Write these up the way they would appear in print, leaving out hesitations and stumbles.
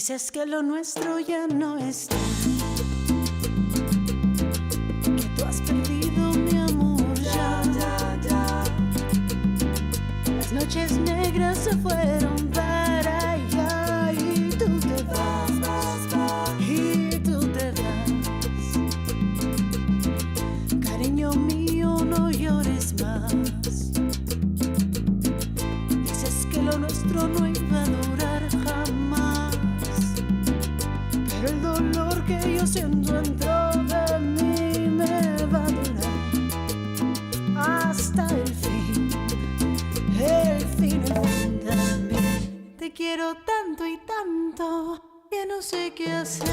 Dices que lo nuestro ya no está, que tú has perdido mi amor ya. Las noches negras se fueron para allá y tú te vas, y tú te vas. Cariño mío, no llores más. Dices que lo nuestro no iba a durar jamás, pero el dolor que yo siento dentro de mí me va a durar hasta el fin, el fin también. Te quiero tanto y tanto que no sé qué hacer.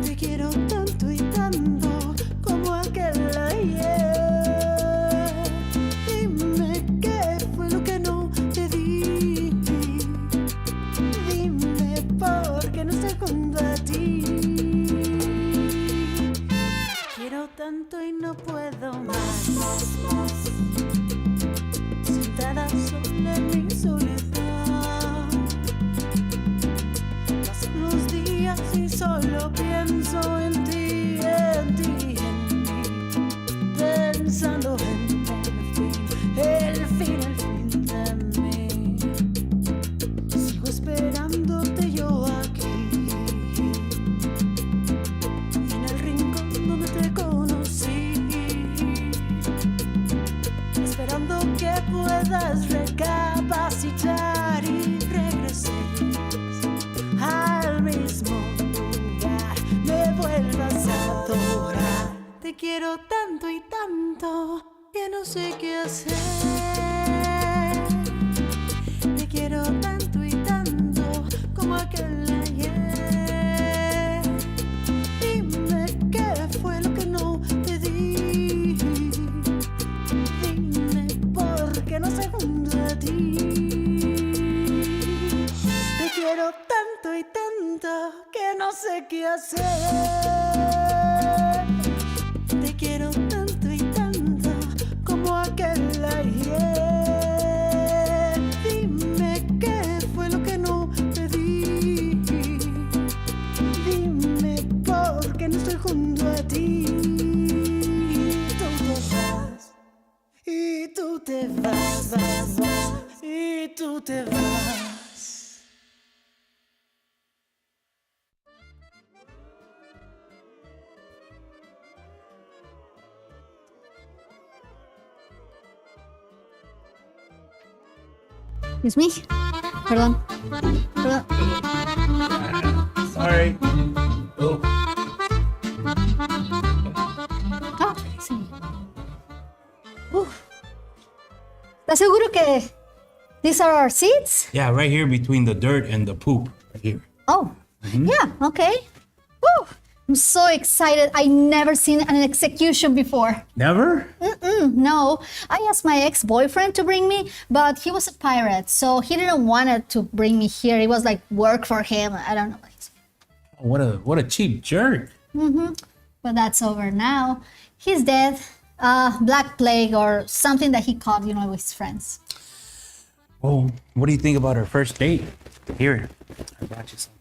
Te quiero tanto y tanto como aquel ayer. Dime qué fue lo que no te di. Dime por qué no estoy junto a ti. Quiero tanto y no puedo más. Sentada sola en mi soledad. Pasan los días y solo pienso en ti, en ti, en mí. Pensando en el fin de mí. Sigo esperándote yo aquí, en el rincón donde te conocí, esperando que puedas recapacitar y regreses al mismo lugar, me vuelvas a adorar. Te quiero tanto y tanto que no sé qué hacer. Te quiero tanto y tanto como aquel ayer. Dime qué fue lo que no te di. Dime por qué no sé junto a ti. Te quiero tanto y tanto que no sé qué hacer. Te quiero tanto y tanto como aquel ayer. Dime qué fue lo que no te di. Dime por qué no estoy junto a ti. Tú te vas, y tú te vas, y tú te vas. Excuse me. Perdón. Sorry. Oh. Ah, sí. ¿Estás seguro que these are our seats? Yeah, right here between the dirt and the poop. Right here. Oh, yeah, okay. Woo. I'm so excited. I never seen an execution before. Never? No, I asked my ex-boyfriend to bring me, but he was a pirate, so he didn't want it to bring me here. It was like work for him. I don't know. What a cheap jerk. But that's over now. He's dead. Black plague or something that he caught, with his friends. Oh, what do you think about our first date? Here, I brought you something.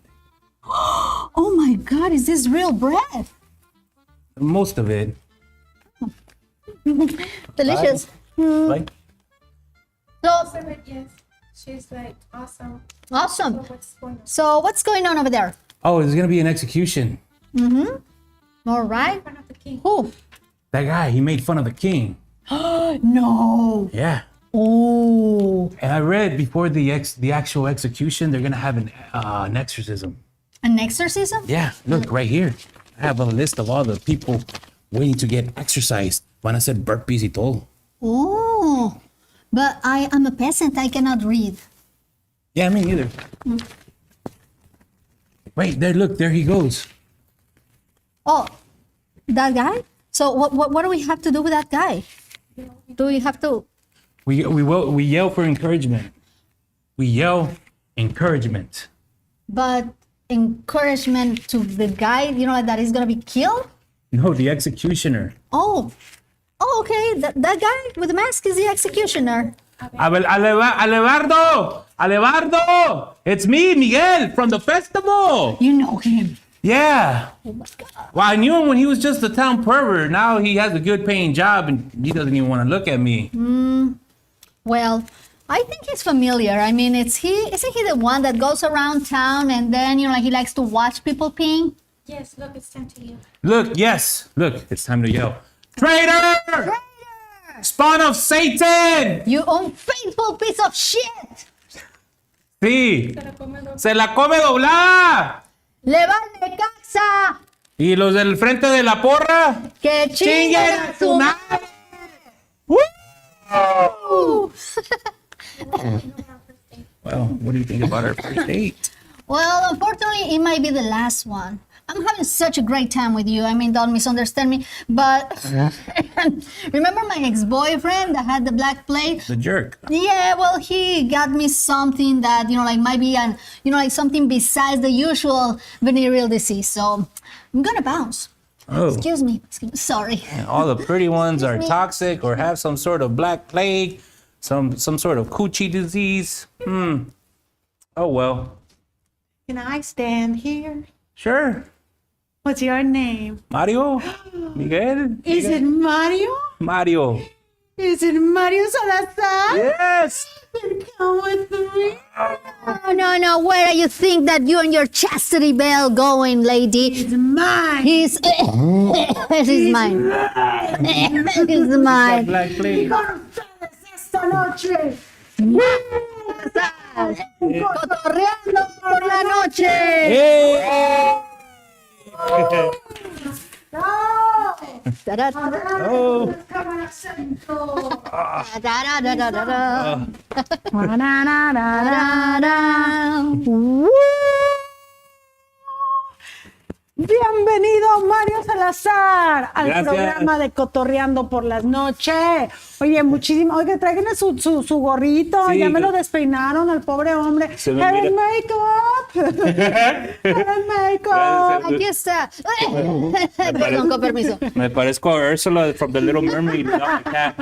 Oh my God, is this real bread? Most of it. Delicious. Like, So, Yes, she's like awesome. awesome. What's going on? So what's going on over there? oh, there's gonna be an execution. All right. One of the king. Who? That guy, he made fun of the king. No. Yeah. Oh, And I read before the actual execution, they're gonna have an exorcism. an exorcism? Yeah, look right here. I have a list of all the people waiting to get exorcised. Van a hacer burpees y todo. Oh, but I am a peasant. I cannot read. Yeah, me neither. Wait, there, look, there he goes. Oh, that guy? So what do we have to do with that guy? Do we have to? We yell for encouragement. We yell encouragement. But encouragement to the guy, that he's gonna be killed? No, the executioner. Oh, okay. That guy with the mask is the executioner. Alevardo! It's me, Miguel, from the festival. You know him. Yeah. Oh my God. Well, I knew him when he was just a town pervert. Now he has a good paying job and he doesn't even want to look at me. Well, I think he's familiar. I mean, isn't he the one that goes around town and then, like he likes to watch people peeing? Yes, look, it's time to you. Look, yes. Look, it's time to yell. Traitor! Traitor! Spawn of Satan! You unfaithful piece of shit! Sí. Se la come dos. Se la come doblada. ¡Le vale casa! Y los del frente de la porra. ¡Que chinguen a su madre! Woo! Well, what do you think about our first date? Well, unfortunately, it might be the last one. I'm having such a great time with you. I mean, don't misunderstand me. But remember my ex-boyfriend that had the black plague? The jerk. Yeah, well, he got me something that, like might be like something besides the usual venereal disease. So I'm gonna bounce. Oh. Excuse me. Sorry. All the pretty ones are toxic or have some sort of black plague, some sort of coochie disease. Oh, well. Can I stand here? Sure. What's your name? Mario? Miguel? Is it Mario? Mario. Is it Mario Salazar? Yes. Then come with me. No. Where do you think that you and your chastity bell going, lady? It's mine. He's mine. He's mine. Black plague. Esta noche. Cotorreando por la noche. Hey! No. Da-da, Oh. Cámara centro. da-da-da-da-da-da. Da-da-da-da-da. Da-da. Bienvenido Mario Salazar al Gracias. programa de Cotorreando por las noches. Oye, muchísimo. Oiga, tráiganle su gorrito. Sí, Ya me que- lo despeinaron al pobre hombre. Se me Hair mira. and makeup. Hair and makeup. Aquí está. Perdón, con permiso. Me parezco a Ursula from The Little Mermaid. No, cat.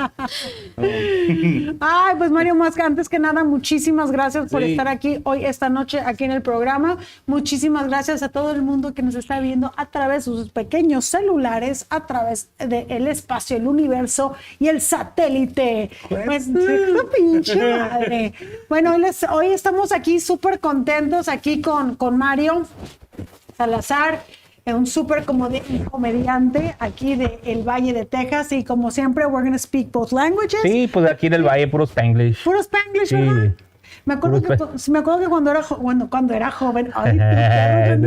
Ay, pues Mario, más que antes que nada, muchísimas gracias por Sí. estar aquí hoy, esta noche, aquí en el programa. Muchísimas gracias a todo el mundo que nos está viendo a través de sus pequeños celulares, a través del espacio, el universo y el satélite. Pues, pinche madre. Bueno, hoy estamos aquí súper contentos, aquí con Mario Salazar, un súper comediante aquí de el Valle de Texas, y como siempre, we're going to speak both languages. Sí, pues aquí en el Valle, puro Spanglish. Puro Spanglish, Sí. ¿verdad? Me acuerdo que cuando era joven, ay, perro,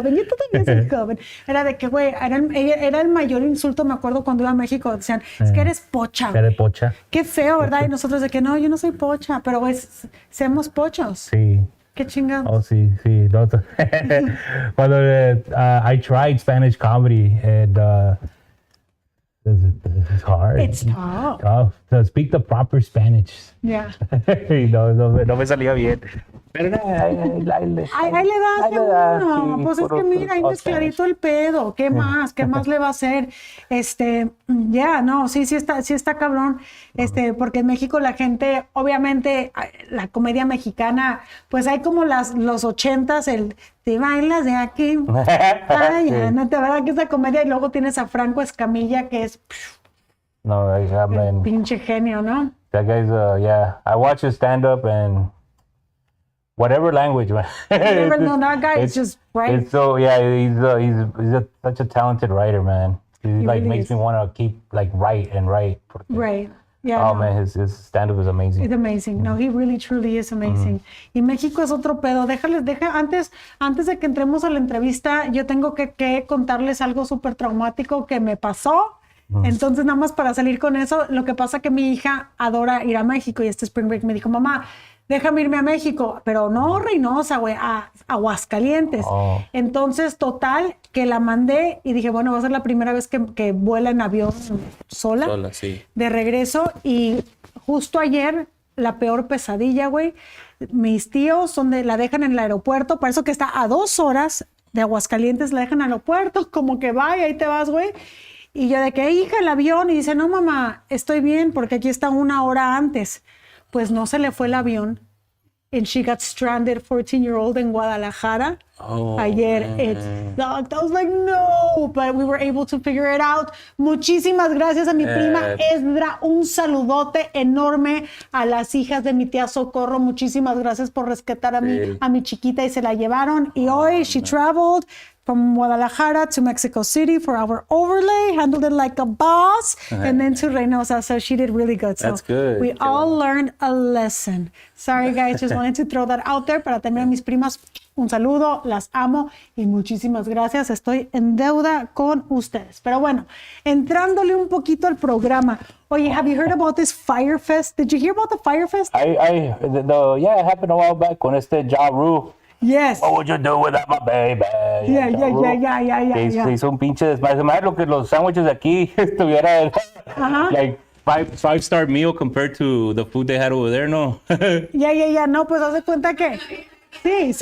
yo todavía soy joven, era de que, güey, era el mayor insulto, me acuerdo cuando iba a México, decían, es que eres pocha, Cara de güey. pocha. Qué feo, ¿verdad? Y nosotros de que no, yo no soy pocha, pero güey, seamos pochos. Sí. Qué chingados. Oh, sí. No, cuando I tried Spanish comedy and it's hard. It's tough. Tough to speak the proper Spanish. Yeah. Y no me salía bien. Pero ahí le das uno. sí, Pues es que puro- mira, ahí puro mezcladito el pedo. ¿Qué más? ¿Qué más le va a hacer? No, sí está cabrón. Porque en México la gente, obviamente, la comedia mexicana, pues hay como los 80s, el te bailas de aquí. Ay, ya, no te verdad que esa comedia, y luego tienes a Franco Escamilla, que es No, man. pinche genio, ¿no? That guy's, yeah. I watch his stand-up and whatever language, man. No, that guy is just right. It's so, yeah, such a talented writer, man. He like really makes is. me want to keep like write. Right. Yeah. Oh no. man, his stand-up is amazing. It's amazing. No, he really truly is amazing. Y México es otro pedo. Antes de que entremos a la entrevista, yo tengo que contarles algo súper traumático que me pasó. Entonces, nada más para salir con eso, lo que pasa que mi hija adora ir a México, y este Spring Break me dijo, mamá, déjame irme a México, pero no Reynosa, güey, a Aguascalientes. Oh. Entonces, total, que la mandé y dije, bueno, va a ser la primera vez que vuela en avión sola. Sí. De regreso, y justo ayer, la peor pesadilla, güey. Mis tíos, donde la dejan en el aeropuerto, por eso que está a 2 horas de Aguascalientes, la dejan al aeropuerto, como que vaya, ahí te vas, güey. Y yo de que, hija, el avión. Y dice, no, mamá, estoy bien porque aquí está 1 hora antes. Pues no se le fue el avión. And she got stranded, 14-year-old en Guadalajara. Oh, Ayer it sucked. I was like, no, but we were able to figure it out. Muchísimas gracias a mi prima Esdra. Un saludote enorme a las hijas de mi tía Socorro. Muchísimas gracias por rescatar a mi chiquita y se la llevaron. Y hoy she traveled from Guadalajara to Mexico City for our overlay, handled it like a boss, and then to Reynosa. So she did really good. So That's good. we all learned a lesson. Sorry, guys, just wanted to throw that out there para también a mis primas. Un saludo, las amo y muchísimas gracias. Estoy en deuda con ustedes. Pero bueno, entrándole un poquito al programa. Oye, have you heard about this Fire Fest? Did you hear about the Fire Fest? Yeah, it happened a while back con este Ja Rule. Yes. What would you do without my baby? Yeah. Se hizo un pinche desmadre. Más lo que los sándwiches de aquí estuviera Like five-star meal compared to the food they had over there, no? Ya. No, pues haz de cuenta que... Sí.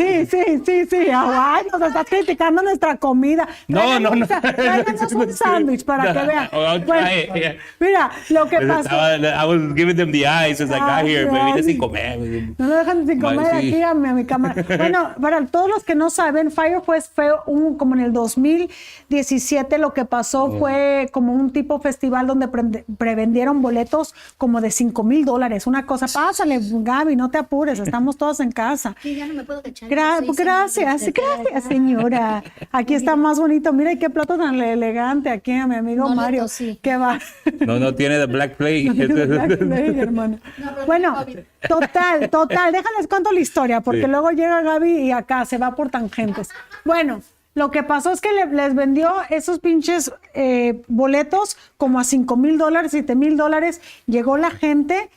Ay, nos estás criticando nuestra comida. No. Tráiganos un sándwich para que vean. I'll try it, yeah. Mira, lo que pasó... I was giving them the eyes as I got here, but vine sin comer. No lo dejan sin comer Sí. aquí a mi cámara. Bueno, para todos los que no saben, Fire Fest fue como en el 2017 lo que pasó fue como un tipo festival donde prevendieron boletos como de $5,000. Una cosa, pásale, Gaby, no te apures, estamos todos en casa. Sí, ya no me puedo echar. Gracias, señora. Aquí está más bonito. Mira qué plato tan elegante aquí a mi amigo No, Mario. sí. ¿Qué va? No tiene the Black Plague. Hermano. Bueno, total, déjales cuento la historia, porque Sí. luego llega Gaby y acá se va por tangentes. Bueno, lo que pasó es que les vendió esos pinches boletos como a $5,000, $7,000. Llegó la gente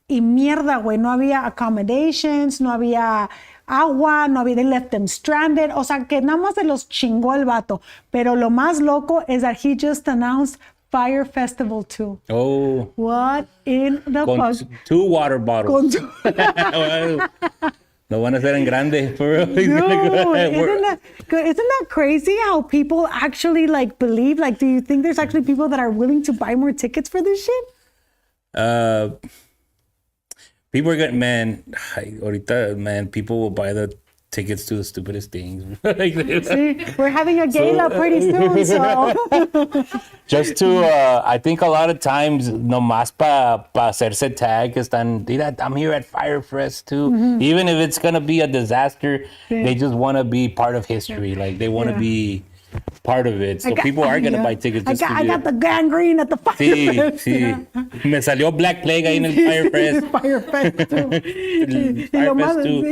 y mierda, güey, no había accommodations, no había agua, no había, they left them stranded, o sea, que nada más se los chingó el vato. Pero lo más loco es that he just announced Fire Festival 2. Oh, What in the con fuck? 2 water bottles. Con two- Lo van a hacer en grande. For real. Dude, isn't that crazy how people actually like believe? Like, do you think there's actually people that are willing to buy more tickets for this shit? People are getting, ahorita, people will buy the tickets to the stupidest things. See, we're having a gala pretty soon, so. Just to, I think a lot of times, nomás pa hacerse tag, están, mira, I'm here at Fire Fest too. Even if it's going to be a disaster, they just want to be part of history. Like, they want to be part of it. So people are going to buy tickets just I to got the gangrene at the Fire Fest. Sí. Me salió Black Plague ahí en el Fire Fest. Fire Fest too.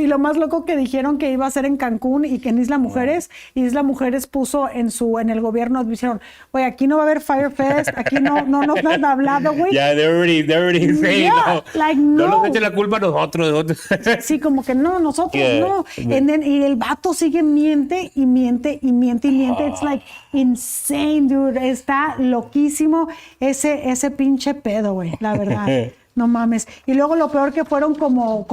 Y lo más loco que dijeron que iba a ser en Cancún y que en Isla Mujeres, y Isla Mujeres puso en el gobierno, dijeron, oye, aquí no va a haber Fire Fest, aquí no nos han hablado, güey. Yeah, they're already saying, Yeah, like, no no. nos echen la culpa a nosotros. Sí, como que no, nosotros Yeah. no. Y el vato sigue miente. It's like insane, dude. Está loquísimo ese pinche pedo, güey, la verdad. No mames. Y luego lo peor que fueron como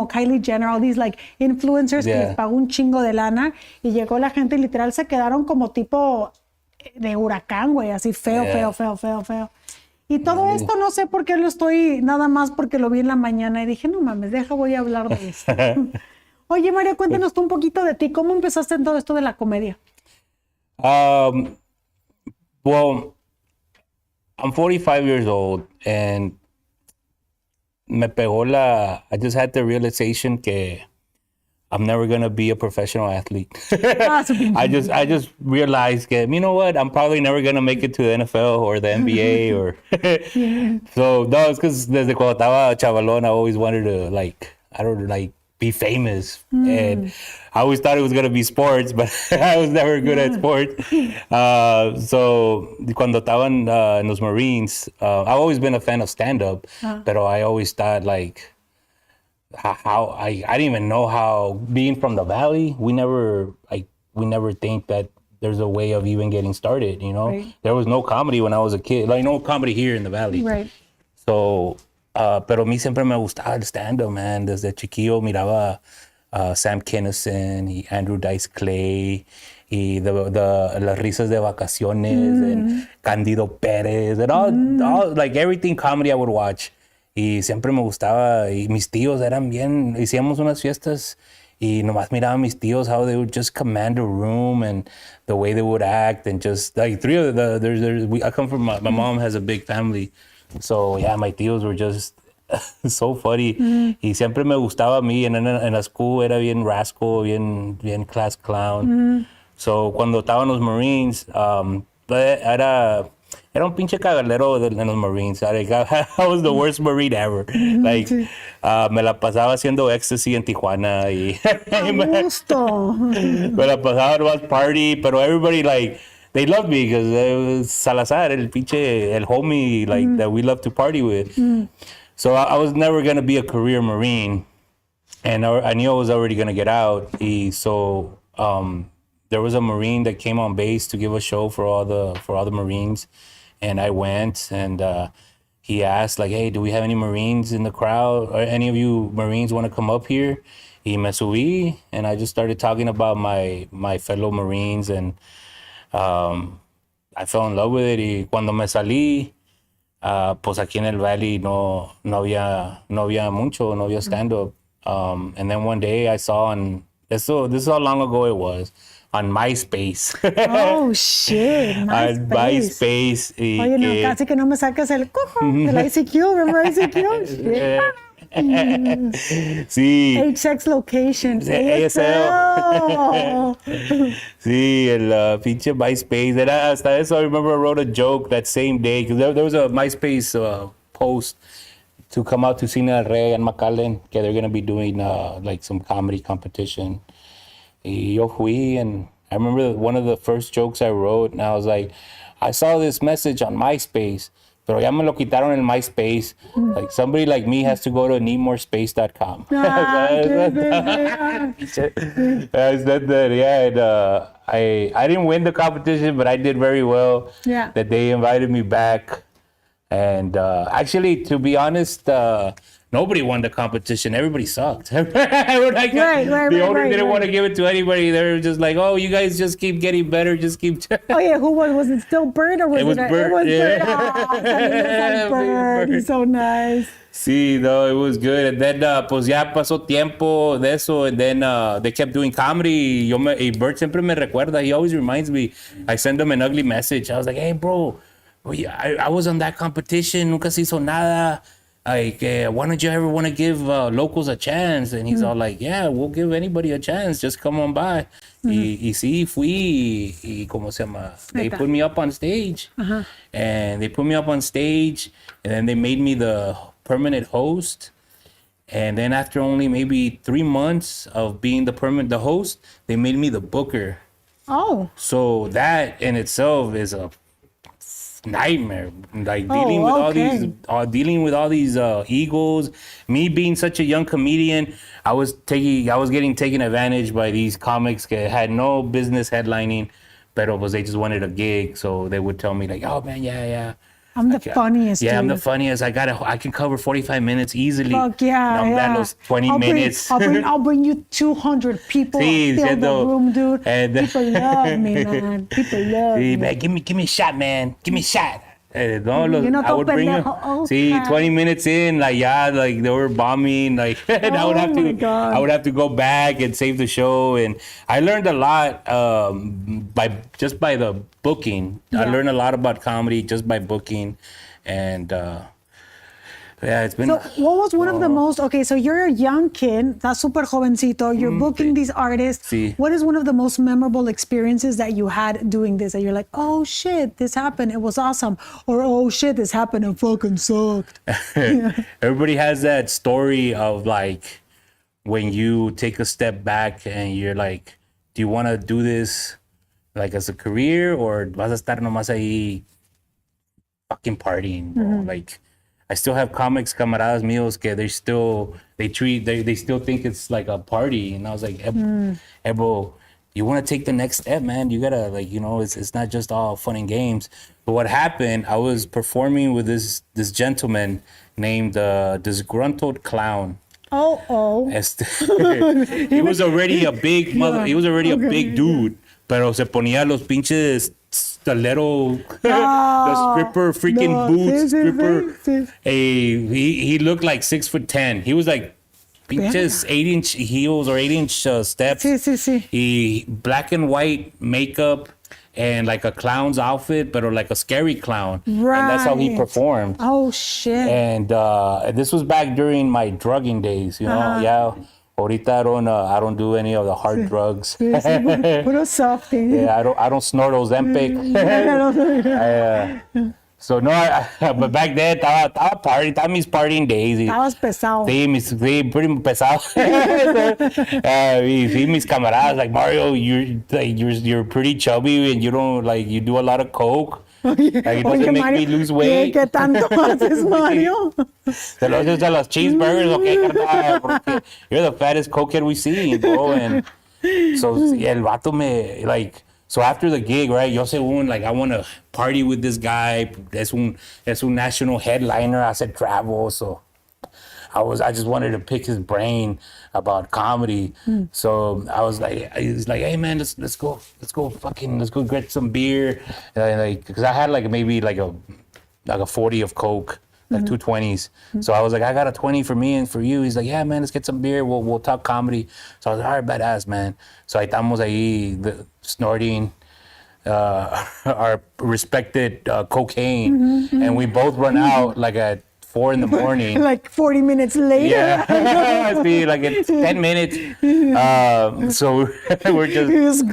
Kylie Jenner, all these like influencers que Yeah. les pagó un chingo de lana y llegó la gente y literal se quedaron como tipo de huracán, güey, así feo. Y todo esto no sé por qué lo estoy, nada más porque lo vi en la mañana y dije, no mames, voy a hablar de esto. Oye, Mario, cuéntanos tú un poquito de ti. ¿Cómo empezaste en todo esto de la comedia? Well, I'm 45 years old and I just had the realization que I'm never going to be a professional athlete. I just realized that, you know what, I'm probably never going to make it to the NFL or the NBA or So, no, it's because desde cuando estaba chavalón, I always wanted to be famous. And I always thought it was going to be sports, but I was never good at sports. So cuando estaban en los Marines, I've always been a fan of stand-up, pero I always thought like, how I didn't even know how, being from the Valley, we never think that there's a way of even getting started, you know? Right. There was no comedy when I was a kid, like no comedy here in the Valley. Right. So, pero a mí siempre me gustaba el stand-up, man. Desde chiquillo miraba Sam Kinison y Andrew Dice Clay y las risas de vacaciones and Candido Pérez and all like everything comedy I would watch. Y siempre me gustaba, y mis tíos eran bien, hacíamos unas fiestas y nomás miraba a mis tíos how they would just command a room and the way they would act, and just like three of I come from, my mom has a big family, so yeah, my tíos were just so funny. Y siempre me gustaba a mí, en la school era bien rascal, bien class clown. So cuando estaban los Marines, era un pinche cagalero en los Marines. I was the worst Marine ever. Like, me la pasaba haciendo ecstasy en Tijuana y Gusto. me la pasaba nomás party, pero everybody like, they loved me because it was Salazar, el homie like that we love to party with. So I was never gonna be a career Marine, and I knew I was already gonna get out. So there was a Marine that came on base to give a show for all the Marines, and I went, and he asked like, "Hey, do we have any Marines in the crowd? Or any of you Marines want to come up here?" Y me subí, and I just started talking about my fellow Marines, and I fell in love with it. Y cuando me salí, pues aquí en el Valle no había stand-up. And then one day I saw on, this is how long ago it was, on MySpace. Oh, shit. On MySpace. Oye, no, casi que no me sacas el cojo del ICQ. Remember ICQ? Shit. Sí. HX location. ASL. Sí, el pinche MySpace. Hasta eso, I remember I wrote a joke that same day, because there was a MySpace post to come out to Cine del Rey and McAllen, que they're going to be doing like some comedy competition. Y yo fui, and I remember one of the first jokes I wrote, and I was like, I saw this message on MySpace, pero ya me lo quitaron en MySpace. Like, somebody like me has to go to needmorespace.com. I said that, yeah, and I didn't win the competition, but I did very well. Yeah. That they invited me back. And actually, to be honest, nobody won the competition. Everybody sucked. Like, the owner didn't want to give it to anybody. They were just like, "Oh, you guys just keep getting better. Just keep." Oh yeah, who was it? Still Bird, or was it? It was Bird. It was Yeah. Bird. He's so nice. Sí, no, it was good. And then, pues ya pasó tiempo de eso, and then they kept doing comedy. Y Bert siempre me recuerda. He always reminds me. I send him an ugly message. I was like, "Hey, bro, I was on that competition. Nunca se hizo nada. Like, why don't you ever want to give locals a chance?" And he's all like, "Yeah, we'll give anybody a chance. Just come on by." Y sí, fui. Y ¿cómo se llama? They put me up on stage. And they put me up on stage. And then they made me the permanent host. And then after only maybe 3 months of being the host, they made me the booker. Oh. So that in itself is a nightmare, like dealing with all these egos. Me being such a young comedian, I was getting taken advantage by these comics that had no business headlining, pero they just wanted a gig, so they would tell me like, "Oh man, yeah, I'm the funniest. Yeah, dude. I'm the funniest. I can cover 45 minutes easily." Fuck yeah, yeah. Those 20 minutes. I'll bring you 200 people. Sí, Fill the room, dude. And people love me, man. People love me. Man, give me a shot, man. Give me a shot. I would bring them. 20 minutes in, like they were bombing, like and I would have to go back and save the show. And I learned a lot by the booking. Yeah. I learned a lot about comedy just by booking, and yeah, it's been. So what was one of the most, okay, so you're a young kid, that's super jovencito, you're booking these artists. Sí. What is one of the most memorable experiences that you had doing this? And you're like, "Oh shit, this happened, it was awesome." Or, "Oh shit, this happened, it fucking sucked." Everybody has that story of like when you take a step back and you're like, do you want to do this like as a career, or vas a estar nomás ahí fucking partying, bro? Like, I still have comics, camaradas míos, que they still think it's like a party. And I was like, hey bro, you want to take the next step, man. You gotta, like, it's not just all fun and games. But what happened, I was performing with this gentleman named Disgruntled Clown. Oh. He was already a big a big dude. pero se ponía los pinches stiletto, the stripper freaking boots, he looked like 6'10". He was like pinches 8-inch heels or 8-inch steps. He black and white makeup and like a clown's outfit, but like a scary clown. Right. And that's how he performed. Oh shit. And this was back during my drugging days, you know. Yeah. Ahorita I don't do any of the hard drugs. Puro softy. Yeah, I don't snort Ozempic. So no, but back then estaba mis partying days. Estabas pesado. Sí, pretty pesado. Sí, mis camaradas like Mario, you're pretty chubby and you don't like you do a lot of coke. Like it doesn't make me lose weight. ¿Qué tanto haces, Mario? Se los haces a los cheeseburgers, okay, carnal, porque you're the fattest cokehead we see, bro. And so el vato me like. So after the gig, right, yo según, like, I want to party with this guy. Es un national headliner. I said travel. So I just wanted to pick his brain about comedy. So I was like, he's like, hey man, let's go get some beer. Like, cause I had like maybe like a 40 of Coke, like 220s. So I was like, I got a 20 for me and for you. He's like, yeah man, let's get some beer. We'll talk comedy. So I was like, all right, badass man. So ahí estamos ahí snorting our respected cocaine, and we both run out like at 4 a.m. Like 40 minutes later. Yeah, see, like in 10 minutes. So we're just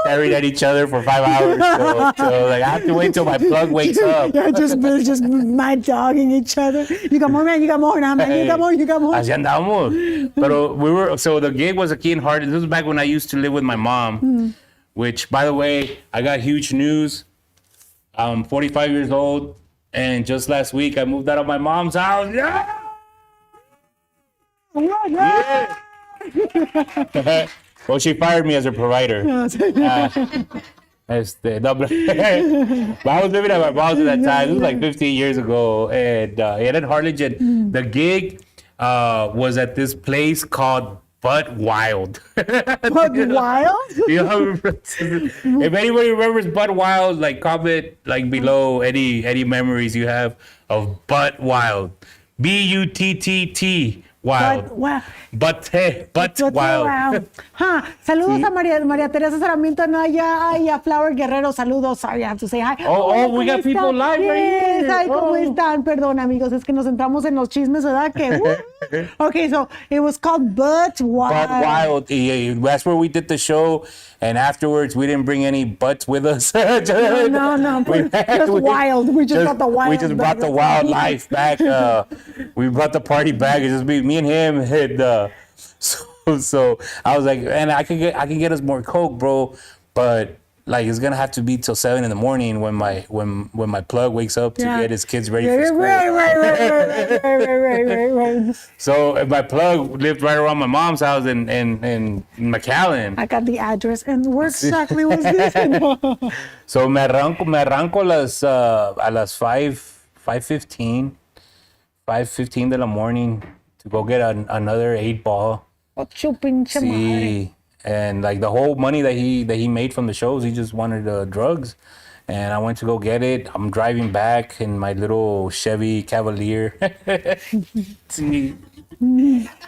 staring at each other for 5 hours. So like I have to wait till my plug wakes up. Yeah, just mad dogging each other. You got more, man. You got more, nah, man. You got more. Así andamos. But so the gig was aquí in Hart. This was back when I used to live with my mom. Which, by the way, I got huge news. I'm 45 years old. And just last week, I moved out of my mom's house. Yeah! Well, she fired me as her provider. No, but I was living at my mom's at that time. This was like 15 years ago. And in Harlingen, the gig was at this place called Butt Wild. Butt Wild? You know, if anybody remembers Butt Wild, like comment like below any memories you have of Butt Wild. Butt Wild. But Wild. Saludos a María Teresa Sarmiento Anaya y a Flower Guerrero. Saludos. Sorry, I have to say hi. Oh, we got people live right here. Hi, ¿cómo están? Perdón, amigos, es que nos entramos en los chismes, ¿verdad? Okay, so it was called Butt Wild. Butt Wild. That's where we did the show, and afterwards we didn't bring any butts with us. No. Just wild. We just brought the wild. We just brought the wild life back. We brought the party back. It's just me and him. And so I was like, and I can get us more Coke, bro, but like it's gonna have to be till 7 a.m. when my plug wakes up to get his kids ready for school. Right. So my plug lived right around my mom's house in McAllen. I got the address, and where exactly was this? So me arranco a las 5:15 de la morning to go get another 8-ball. Sí. And like the whole money that he made from the shows, he just wanted drugs. And I went to go get it. I'm driving back in my little Chevy Cavalier.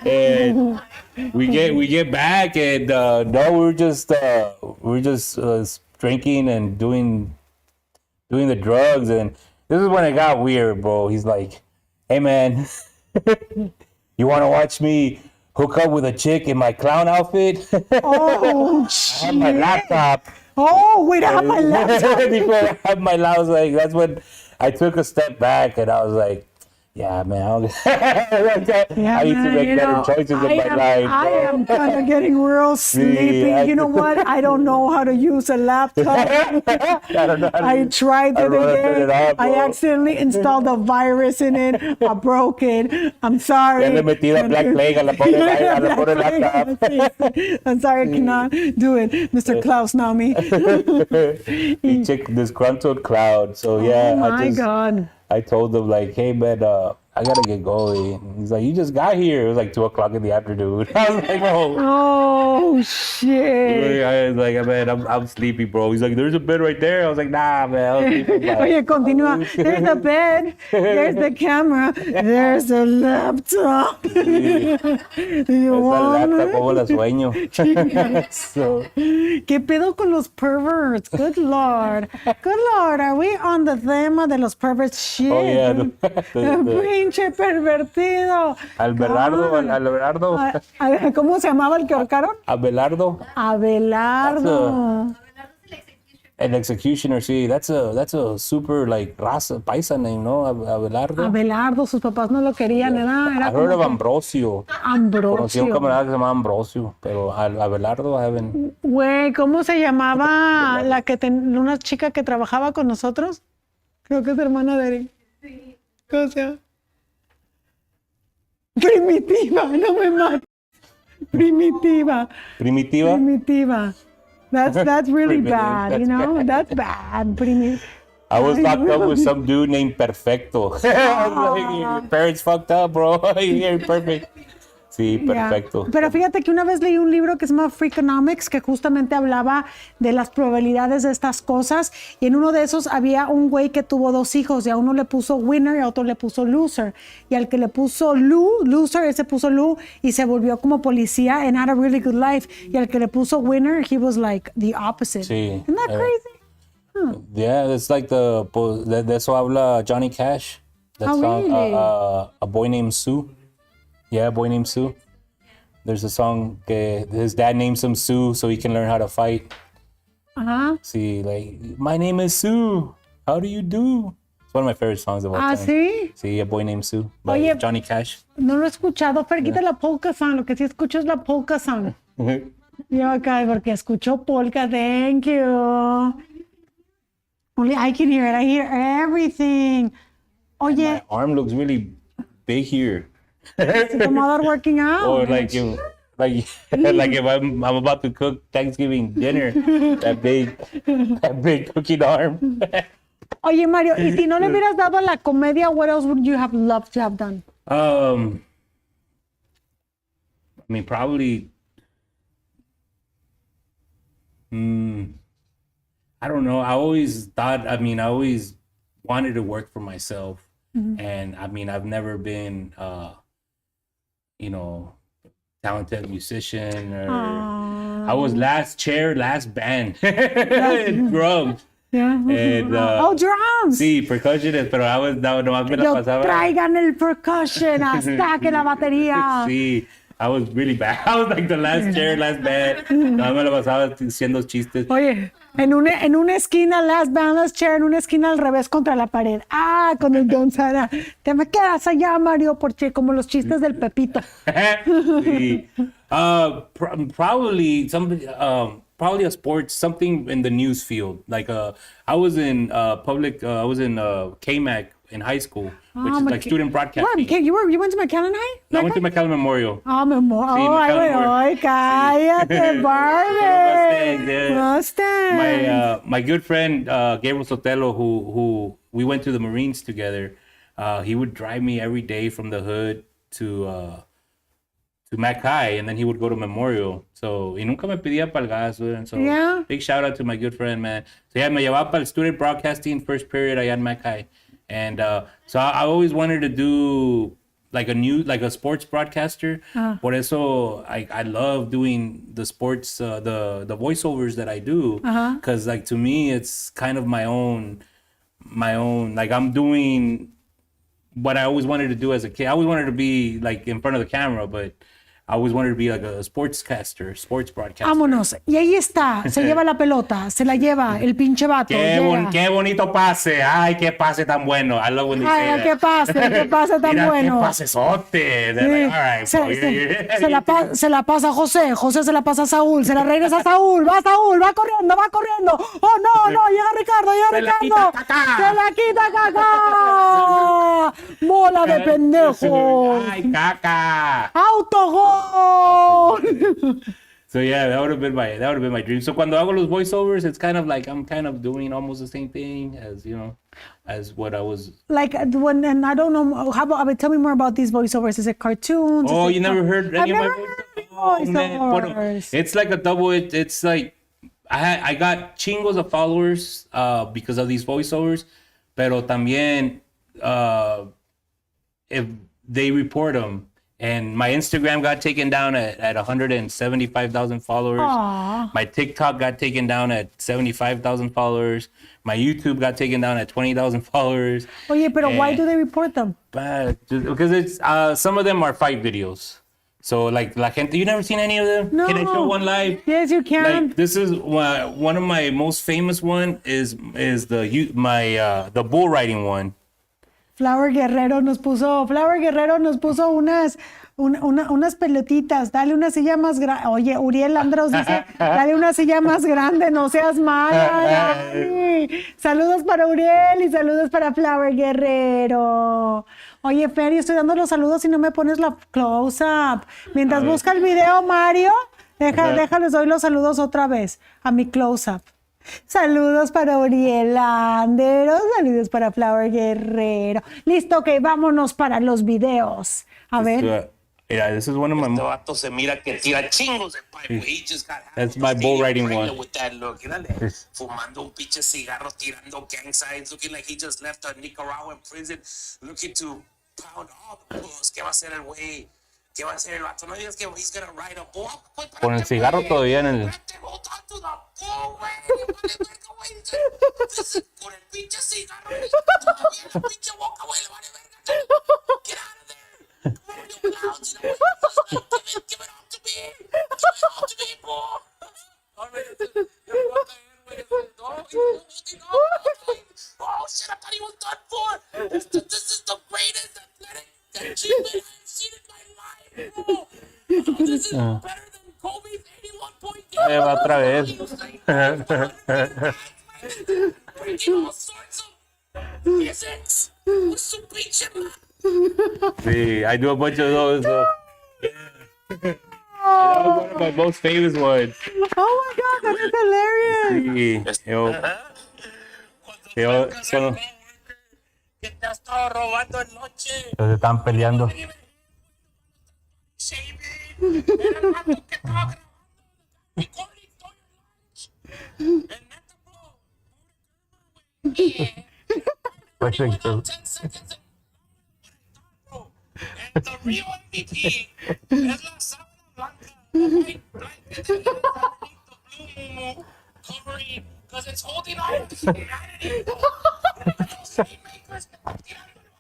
And we get back, and no, we're just drinking and doing the drugs. And this is when it got weird, bro. He's like, hey man, you want to watch me hook up with a chick in my clown outfit? Oh, I have my laptop. Oh, wait, I have my laptop. I was like, that's when I took a step back, and I was like, yeah, man, I need to make better choices in my life. I am kind of getting real sleepy. You know what? I don't know how to use a laptop. I tried it again. I accidentally installed a virus in it. I broke it. I'm sorry. Black plague a la pobre laptop. I'm sorry, I cannot do it. Mr. Klaus, not me. He checked disgruntled crowd. So yeah, oh my God. I told them like, hey man, I gotta get going. He's like, you just got here. It was like 2:00 in the afternoon. I was like, bro. Oh, shit. I was like, man, I'm sleepy, bro. He's like, there's a bed right there. I was like, nah, man. I was sleeping. Oye, continúa. There's a bed, there's the camera, there's a laptop. You want Esa como la sueño. So, ¿Qué pedo con los perverts? Good Lord. Good Lord, are we on the tema de los perverts? Shit. oh, yeah. Pinche pervertido. Abelardo. ¿Cómo se llamaba el que ahorcaron? Abelardo. Abelardo. An executioner, sí. That's a super, like, raza, paisa name, ¿no? Abelardo. Abelardo, sus papás no lo querían, era I heard como of que- Ambrosio. Conocí a un Ambrosio. camarada que se llama Ambrosio, pero Abelardo I haven't. Güey, ¿cómo se llamaba la que una chica que trabajaba con nosotros? Creo que es hermana de Eric. ¿Cómo se llama? Primitiva, no me mates. Primitiva. Primitiva? That's really Primitive, bad, you that's know? bad. That's bad. I was locked up with some dude named Perfecto. I was like, your parents fucked up, bro. You're perfect. Sí, perfecto. Yeah. Pero fíjate que una vez leí un libro que se llama Freakonomics, que justamente hablaba de las probabilidades de estas cosas, y en uno de esos había un güey que tuvo 2 hijos, y a uno le puso winner y a otro le puso loser, y al que le puso loser, ese puso Lou, y se volvió como policía and had a really good life, y al que le puso winner, he was like the opposite. Sí. Isn't that crazy? Yeah, it's like de eso habla Johnny Cash. That Oh, song, really? A Boy Named Sue. Yeah, A Boy Named Sue. There's a song que his dad names him Sue so he can learn how to fight. Ajá. See, like, my name is Sue. How do you do? It's one of my favorite songs of all Ah, time. ¿sí? Sí, A Boy Named Sue by Oye. Johnny Cash. No lo he escuchado, pero quita la polka song, lo que sí escucho es la polka song. Yo acá, porque escucho polka, thank you. Only I can hear it, I hear everything. Oye, My arm looks really big here. tu mother working out. Or like like if I'm about to cook Thanksgiving dinner, that big cooking arm. Oye, Mario, y si no le hubieras dado a la comedia, what else would you have loved to have done? I mean, probably. I don't know. I always wanted to work for myself, and I mean, I've never been, talented musician or. I was last band, drums. Yeah. And, Oh, drums. Sí, percussionist, pero nomás me la Yo, pasaba. traigan el percussion, hasta que la batería. Sí, I was really bad. I was like the last band. Nomás me la pasaba haciendo chistes. Oye, en una esquina, last band, last chair, en una esquina al revés contra la pared. Ah, con el Don Sara. Te me quedas allá, Mario, porque como los chistes del Pepito. Sí. Probably somebody. Probably a sports, something in the news field. Like I was in I was in KMAC in high school, which is like student broadcasting. What? You went to McAllen High? I went to McAllen Memorial. Ah, memorial. Sí, Oh, ay, McAllen Memorial. ay, cállate, Barbie. Mustang, yeah. Mustang. My good friend Gabriel Sotelo, who we went to the Marines together. He would drive me every day from the hood to Mac High, and then he would go to Memorial. So, y nunca me pedía para el gas. So, Yeah. big shout out to my good friend, man. So, yeah, me llevaba para el student broadcasting first period allá en Mac High. And so I always wanted to do like a sports broadcaster. Por eso I love doing the sports, the voiceovers that I do. Because like to me, it's kind of my own, like I'm doing what I always wanted to do as a kid. I always wanted to be like in front of the camera, but I always wanted to be like a sports broadcaster. Vámonos. Y ahí está. Se lleva la pelota. Se la lleva el pinche vato. Llega. Qué bonito pase. Ay, qué pase tan bueno. I love when they say Ay, that. qué pase tan Mira, bueno. qué pasesote. They're Sí. like, all right, bro, Se la pasa a José se la pasa a Saúl, se la regresa a Saúl, va corriendo. Oh, no, llega Ricardo. Se la quita Kaká. Se la quita Kaká. Bola de pendejo. Ay, caca. Autogol. So yeah, that would have been my dream. So cuando hago los voiceovers, it's kind of like I'm kind of doing almost the same thing as as what I was. Like when, and I don't know, how about, I mean, tell me more about these voiceovers. Is it cartoons? Oh, Is it you never heard I've any of my never heard voiceovers? voiceovers. It's like a double. It's like I got chingos of followers because of these voiceovers, pero también if they report them. And my Instagram got taken down at 175,000 followers. Aww. My TikTok got taken down at 75,000 followers. My YouTube got taken down at 20,000 followers. Oye, pero why do they report them? Because it's some of them are fight videos. So like La Gente, you never seen any of them? No. Can I show one live? Yes, you can. Like this is one of my most famous one is the bull riding one. Flower Guerrero nos puso unas pelotitas. Dale una silla más grande. Oye, Uriel Andros dice, dale una silla más grande, no seas mala. Dale. Saludos para Uriel y saludos para Flower Guerrero. Oye, Fer, yo estoy dando los saludos y no me pones la close-up. Mientras busca el video, Mario, déjales doy los saludos otra vez a mi close-up. Saludos para Uriel Anderos, saludos para Flower Guerrero. Listo, ok, vámonos para los videos. A ver. Yeah, this is one of my. Este vato se mira que tira chingos de pipe, güey. He just got That's my bull riding one. with that look. Mírale, fumando un pinche cigarro, tirando gang signs, looking like he just left a Nicaraguan prison, looking to pound all the bulls. ¿Qué va a hacer el güey? ¿Qué va a hacer el vato? No digas que he's gonna ride a bull. Con el cigarro todavía en el. Con el pinche cigarro, todavía la pinche boca, güey, le vale verga. Get out of there. Give it all to me. Give it all to me, boy. Oh shit, I thought he was done for. This is the greatest athletic achievement I've seen in my life, bro. This is better than Kobe's 81 point game. Va otra vez. Breaking all sorts of physics with some pinche. See, I do a bunch of those. Yeah. That was one of my most famous ones. Oh my God, that is hilarious. Sí, solo Que te has estado robando en noche. se están peleando. Shaving. Era el vato que estaba grabando. Y corre todo el lunch. El neta, bro. Yeah. Pues, 10 seconds. And the real MVP es la sábana blanca. The white blanket that is underneath the blue mumu covering, because it's holding on to humanity. Los haymakers que están tirando el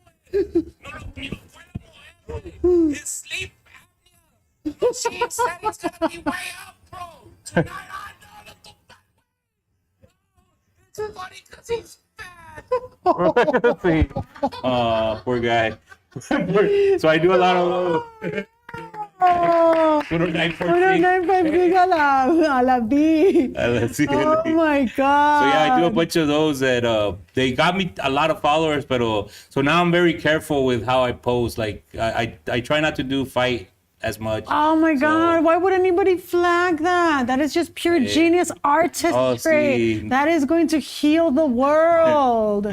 vato, no lo pueden mover. His sleep apnea. The chief said he's gonna be way up, bro. Tonight I know that it's funny because he's fat. Sí. Poor guy. So I do a lot of those. Oh, 109.6 a la B. Sí. Oh my God. So yeah, I do a bunch of those that they got me a lot of followers, but so now I'm very careful with how I post. Like I try not to do fight as much. Oh my God, why would anybody flag that? That is just pure genius artistry. Sí. That is going to heal the world.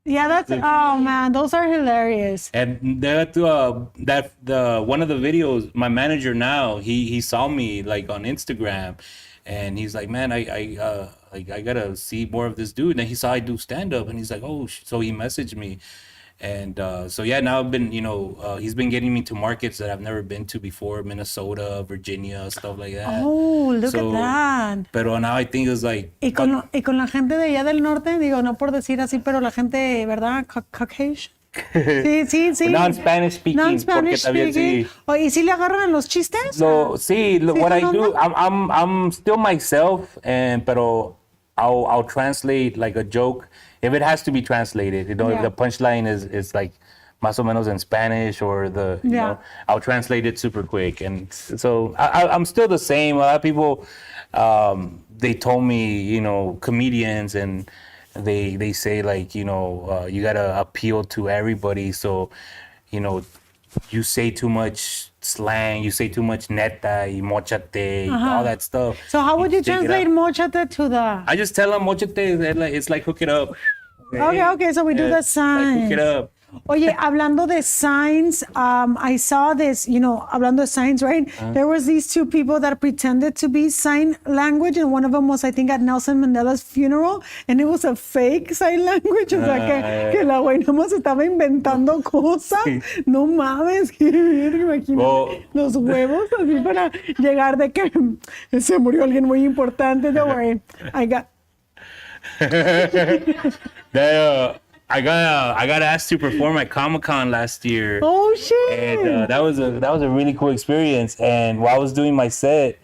Yeah, that's oh man, those are hilarious. And that the one of the videos, my manager now, he saw me like on Instagram, and he's like, man, I gotta see more of this dude. And he saw I do stand up, and he's like, oh, so he messaged me, and so yeah, now I've been, he's been getting me to markets that I've never been to before, Minnesota, Virginia, stuff like that. Oh, look at that. Pero now I think it's like. Y con la gente de allá del norte, digo, no por decir así, pero la gente, ¿verdad? Caucasian. Sí. Non-Spanish speaking. Non-Spanish porque también speaking. sí. ¿Y sí le agarran los chistes? So, what I do, I'm still myself, pero I'll translate like a joke if it has to be translated. If the punchline is like más o menos in Spanish or I'll translate it super quick. And so I'm still the same. A lot of people, they told me, comedians, and they say like, you gotta appeal to everybody. So, you say too much slang, you say too much neta, y mochate, all that stuff. So how would you take it translate out. mochate to the? I just tell them mochate, it's like hook it up. Okay, so we do the Like signs. hook it up. Oye, hablando de signs, I saw this, hablando de signs, right? There was these two people that pretended to be sign language, and one of them was, I think, at Nelson Mandela's funeral, and it was a fake sign language, o sea, que la güey nomás estaba inventando cosas. No mames, que imagínate los huevos así para llegar de que se murió alguien muy importante. Don't worry, I got... I got asked to perform at Comic-Con last year. Oh shit! And that was a really cool experience. And while I was doing my set,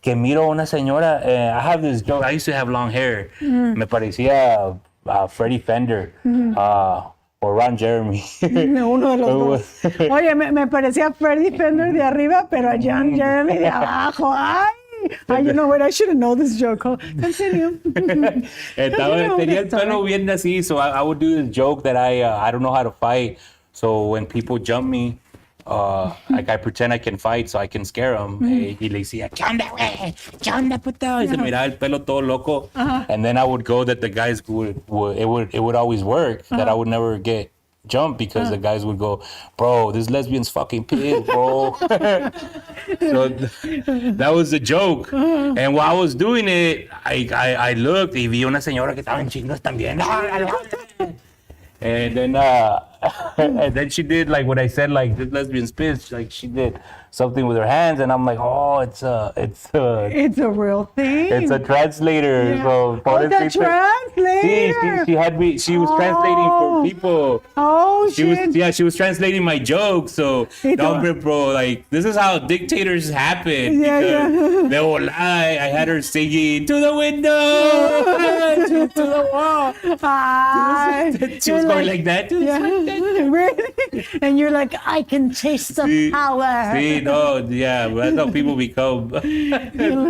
que miro una señora. I have this joke. I used to have long hair. Me parecía Freddie Fender or Ron Jeremy. Uno de los dos. Oye, me parecía Freddie Fender de arriba, pero a John Jeremy de abajo. Ay, you know what? I should have known this joke. Continue. Tenía el pelo bien así, so I would do this joke that I don't know how to fight. So when people jump me, like I pretend I can fight so I can scare them. Y le decía, ¿qué onda, güey? ¿Qué onda, puto? Y se miraba el pelo todo loco. And then I would go that the guys it would always work, that I would never get jumped because the guys would go, bro, this lesbian's fucking pissed, bro. So that was the joke. And while I was doing it, I looked y vi una señora que estaba en chingos también. And then and then she did like what I said, like this lesbian's pissed. Like she did something with her hands, and I'm like, oh, it's a real thing. It's a translator. Yeah. So Oh, the translator. she had me. She was translating for people. Oh She shit! she was translating my joke. So, hombre, bro, like this is how dictators happen. Yeah, because de volada, I had her singing to the window, to the wall. She was going like that. Really? And you're like, I can taste the power. See, no, yeah, that's how people become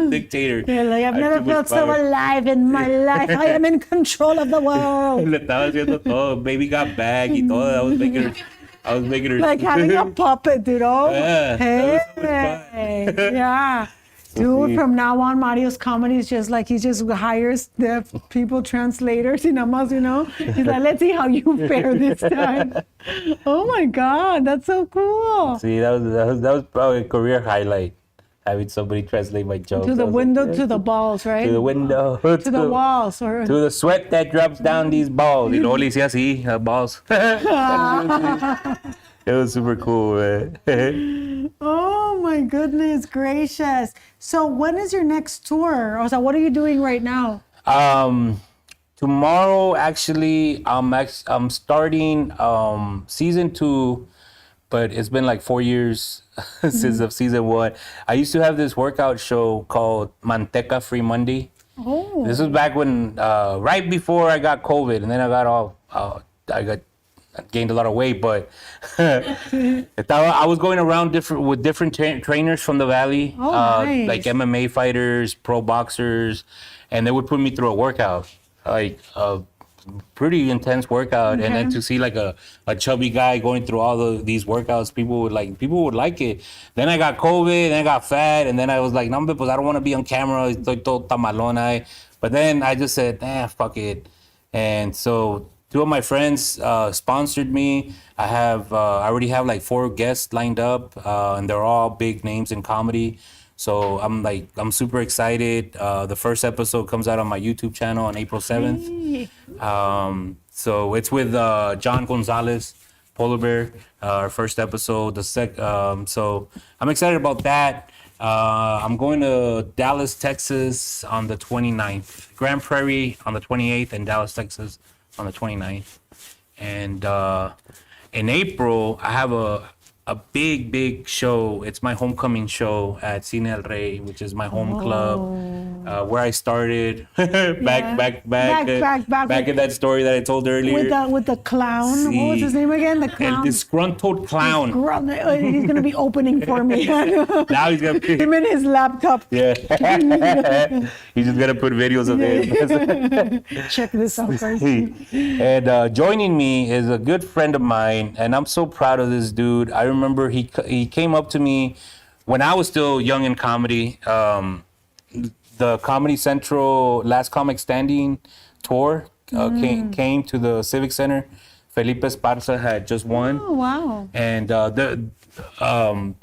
dictators. You're like, I've never felt so alive in my life. I am in control of the world. Le estaba haciendo todo. Baby got back y todo. I was making her. Like having a puppet, dude. Oh, Yeah, hey, that was so much fun. yeah. Dude, from now on, Mario's comedy is just like he just hires the people translators in Amas, He's like, let's see how you fare this time. Oh my God, that's so cool. See, that was probably a career highlight. Having somebody translate my jokes. To the I was window, like, to the balls, right? to the window, To the walls. Or... to the sweat that drops down these balls. Y luego le hice así, balls. It was super cool, man. Oh my goodness gracious. So when is your next tour? O sea, what are you doing right now? Tomorrow, actually, I'm starting season 2, but it's been like 4 years since of season 1. I used to have this workout show called Manteca Free Monday. Oh. This was back when, right before I got COVID, and then I gained a lot of weight, but I was going around with different trainers from the Valley, nice. like MMA fighters, pro boxers, and they would put me through a workout, like a pretty intense workout. And then to see like a chubby guy going through all these workouts, people would like it. Then I got COVID, then I got fat, and then I was like, no, pues I don't want to be on camera. Estoy todo tamalona. But then I just said, fuck it. And so 2 of my friends sponsored me. I already have like 4 guests lined up, and they're all big names in comedy. So I'm super excited. The first episode comes out on my YouTube channel on April 7th. So it's with John Gonzalez, Polar Bear, our first episode. So I'm excited about that. I'm going to Dallas, Texas on the 29th, Grand Prairie on the 28th, and Dallas, Texas on the 29th. And in April, I have a big show. It's my homecoming show at Cine El Rey, which is my home club, where I started back in that story that I told earlier. With the clown. What was his name again? The clown. El disgruntled clown. He's going to be opening for me. Now he's going to him and his laptop. Yeah. He's just going to put videos of him. Check this out, guys. And joining me is a good friend of mine, and I'm so proud of this dude. I remember remember he came up to me when I was still young in comedy. The Comedy Central Last Comic Standing tour came to the Civic Center. Felipe Esparza had just won. Oh, wow. And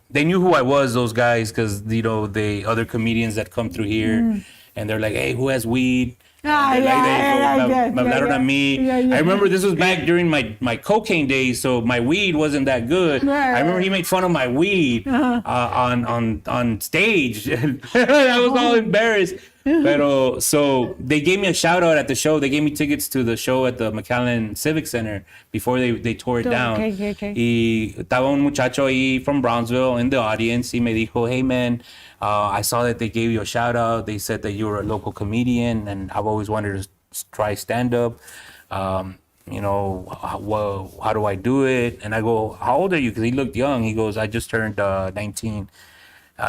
they knew who I was, those guys, because, you know, the other comedians that come through here, and they're like, hey, who has weed? Me hablaron a mí. I remember this was back during my cocaine days, so my weed wasn't that good. I remember he made fun of my weed on stage. I was all embarrassed. Pero, so they gave me a shout out at the show. They gave me tickets to the show at the McAllen Civic Center before they tore it down. Okay. Y estaba un muchacho ahí from Brownsville in the audience. Y me dijo, hey man, I saw that they gave you a shout out. They said that you were a local comedian, and I've always wanted to try stand up. You know, how do I do it? And I go, how old are you? Because he looked young. He goes, I just turned 19.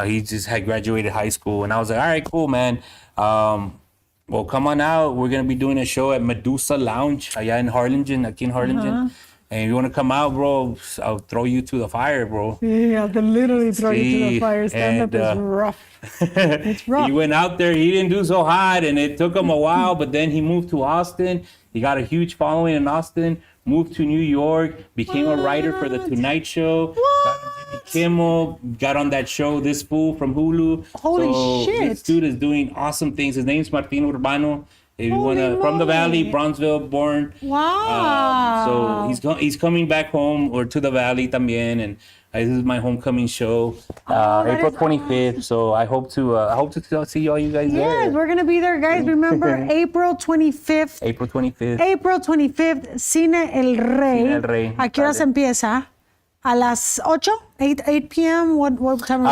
He just had graduated high school. And I was like, all right, cool, man. Well, come on out. We're going to be doing a show at Medusa Lounge allá in Harlingen, aquí in Harlingen. And if you want to come out, bro, I'll throw you to the fire, bro. Yeah, they literally throw you to the fire. Stand-up is rough. It's rough. He went out there. He didn't do so hot, and it took him a while, but then he moved to Austin. He got a huge following in Austin, moved to New York, became a writer for The Tonight Show. Got on Jimmy Kimmel, got on that show, This Fool from Hulu. Holy shit. This dude is doing awesome things. His name's Martin Urbano. If you wanna, from the Valley, Bronzeville, born. Wow. So he's coming back home or to the Valley también, and this is my homecoming show, April 25th. Awesome. So I hope to see all you guys there. Yes, we're gonna be there, guys. Remember, April 25th. April 25th. April 25th, Cine El Rey. Cine El Rey. ¿A qué horas empieza? A las 8? 8 p.m.? What time?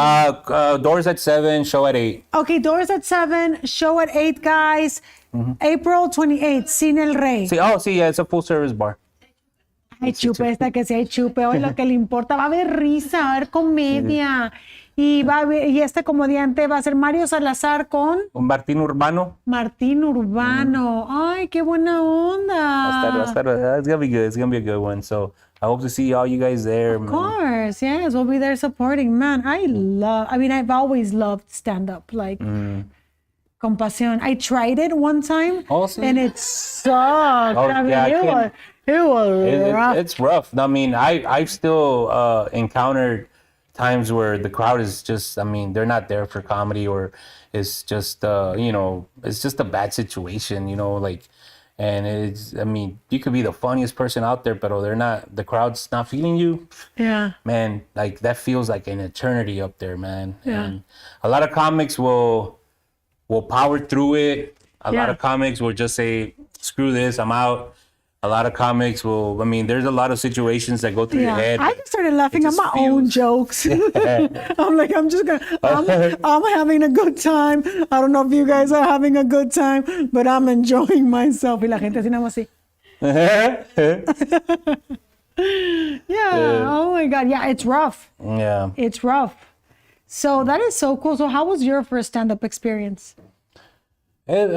Doors at 7, show at 8. Okay, doors at 7, show at 8, guys. April 28th, Cine El Rey. Yeah, it's a full service bar. Ay, chupe, esta que sea chupe. Hoy lo que le importa, va a haber risa, va a haber comedia. Y este comediante va a ser Mario Salazar con Martín Urbano. Martín Urbano. Ay, qué buena onda. It's gonna be good. It's gonna be a good one. So I hope to see all you guys there. Of course, yes, we'll be there supporting. Man, I've always loved stand-up, like compasión. I tried it one time, and it sucked. It was rough. It's rough. I mean, I've still encountered times where the crowd is just, they're not there for comedy, or it's just, it's just a bad situation, and it's, you could be the funniest person out there, but the crowd's not feeling you. Yeah. Man, like that feels like an eternity up there, man. Yeah. And a lot of comics will power through it. A lot of comics will just say, screw this, I'm out. A lot of comics will, there's a lot of situations that go through your head. I just started laughing at my own jokes. I'm like, I'm having a good time. I don't know if you guys are having a good time, but I'm enjoying myself. Y la gente así nada más así. Oh my God. Yeah, it's rough. Yeah. It's rough. So that is so cool. So how was your first stand-up experience? It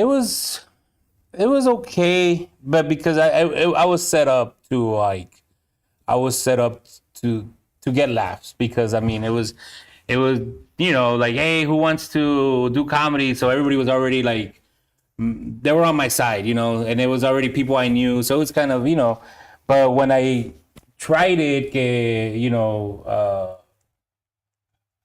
was okay, but because I was set up to get laughs, because it was like, hey, who wants to do comedy? So everybody was already like, they were on my side, and it was already people I knew, so it's kind of, but when I tried it,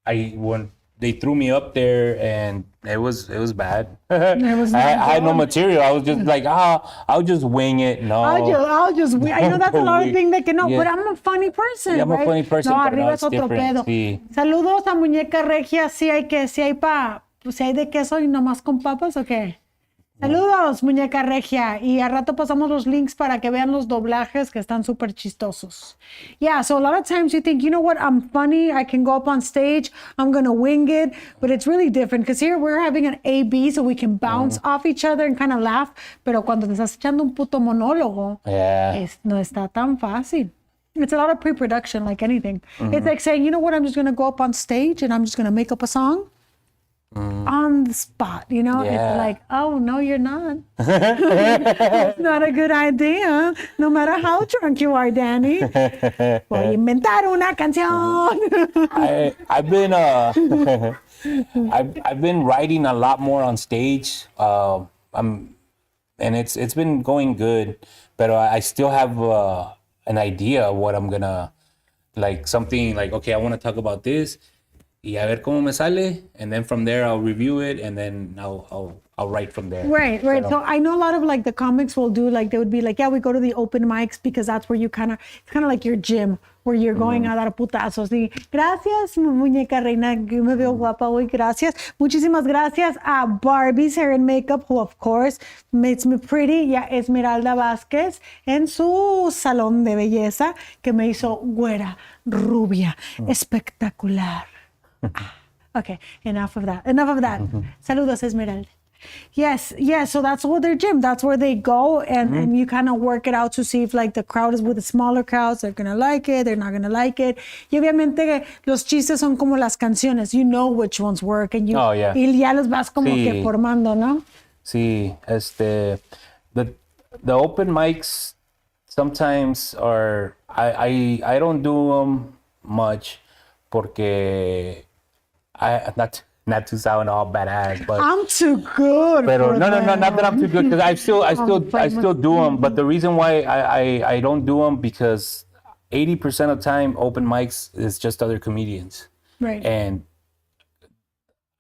when they threw me up there, and it was bad. I had no material. I was just like, I'll just wing it. No, I'll just wing. That's a lot of things that cannot. But I'm a funny person. Yeah, I'm a funny person. No, arriba es otro pedo. Sí. Saludos a Muñeca Regia. Si hay de queso y nomás con papas, ¿o qué? Saludos, Muñeca Regia. Y a rato pasamos los links para que vean los doblajes que están súper chistosos. Yeah, so a lot of times you think, you know what, I'm funny, I can go up on stage, I'm going to wing it, but it's really different, because here we're having an A-B, so we can bounce off each other and kind of laugh, pero cuando te estás echando un puto monólogo, no está tan fácil. It's a lot of pre-production, like anything. It's like saying, you know what, I'm just going to go up on stage and I'm just going to make up a song. on the spot, you know? Yeah. It's like, oh, no, you're not. It's not a good idea. No matter how drunk you are, Danny. Voy a inventar una canción. I've been I've been writing a lot more on stage. And it's been going good, but I still have an idea of what I'm gonna, like, something like, okay, I want to talk about this. Y a ver cómo me sale, and then from there I'll review it, and then I'll write from there. Right. So I know a lot of like the comics will do, like they would be like, yeah, we go to the open mics because that's where you it's kind of like your gym where you're going a dar putazos. Y gracias, muñeca reina, yo me veo guapa hoy, gracias. Muchísimas gracias a Barbie's Hair and Makeup, who of course makes me pretty, y a Esmeralda Vázquez en su salón de belleza, que me hizo güera, rubia, espectacular. Okay, enough of that. Saludos, Esmeralda. Yes, so that's what their gym, that's where they go, and you kind of work it out to see if like the crowd is with the smaller crowds, they're gonna like it, they're not gonna like it. Y obviamente los chistes son como las canciones, you know which ones work, and Oh, yeah. y ya los vas como Sí. que formando, ¿no? Sí, the open mics sometimes are, I don't do them much porque not to sound all badass, but I'm too good. pero for no, that. not that I'm too good, because I still do them. But the reason why I don't do them, because 80% of the time open mics is just other comedians, Right. and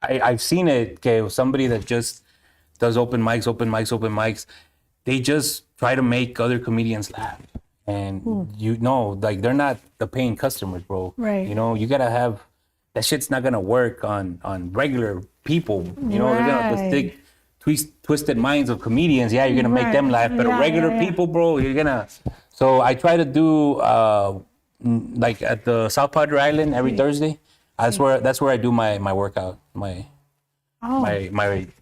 I've seen it. Okay, somebody that just does open mics, they just try to make other comedians laugh, and you know, like, they're not the paying customers, bro. Right. You know, you gotta have, that shit's not gonna work on regular people. You know, they're gonna Right. stick twisted minds of comedians. Yeah, you're gonna make them laugh, but Yeah, regular yeah. people, bro, you're gonna. So I try to do like at the South Padre Island every Thursday. That's where I do my workout, my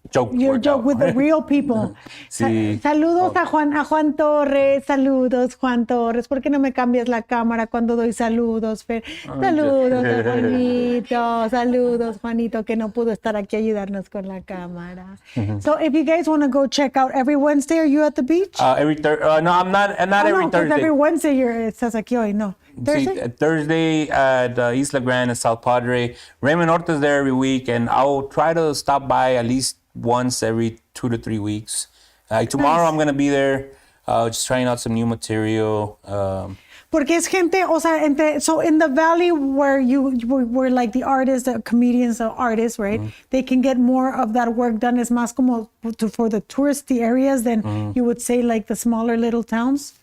joke. Your workout. joke with the real people. Sí. Saludos a Juan Torres, saludos Juan Torres. ¿Por qué no me cambias la cámara cuando doy saludos, Fer? Saludos a Juanito, saludos Juanito, que no pudo estar aquí a ayudarnos con la cámara. So if you guys want to go check out every Wednesday, are you at the beach? Every Thursday. No, I'm not. Not Oh, every no, 'cause Thursday. every Wednesday estás aquí hoy, no. Thursday? See, Thursday at Isla Grande and South Padre. Raymond Horta's there every week, and I'll try to stop by at least once every 2 to 3 weeks. Tomorrow Nice. I'm gonna be there, just trying out some new material. Porque es gente, o sea, so in the valley where where like the artists, the comedians, the artists, right? They can get more of that work done. Es más como for the touristy areas than you would say like the smaller little towns.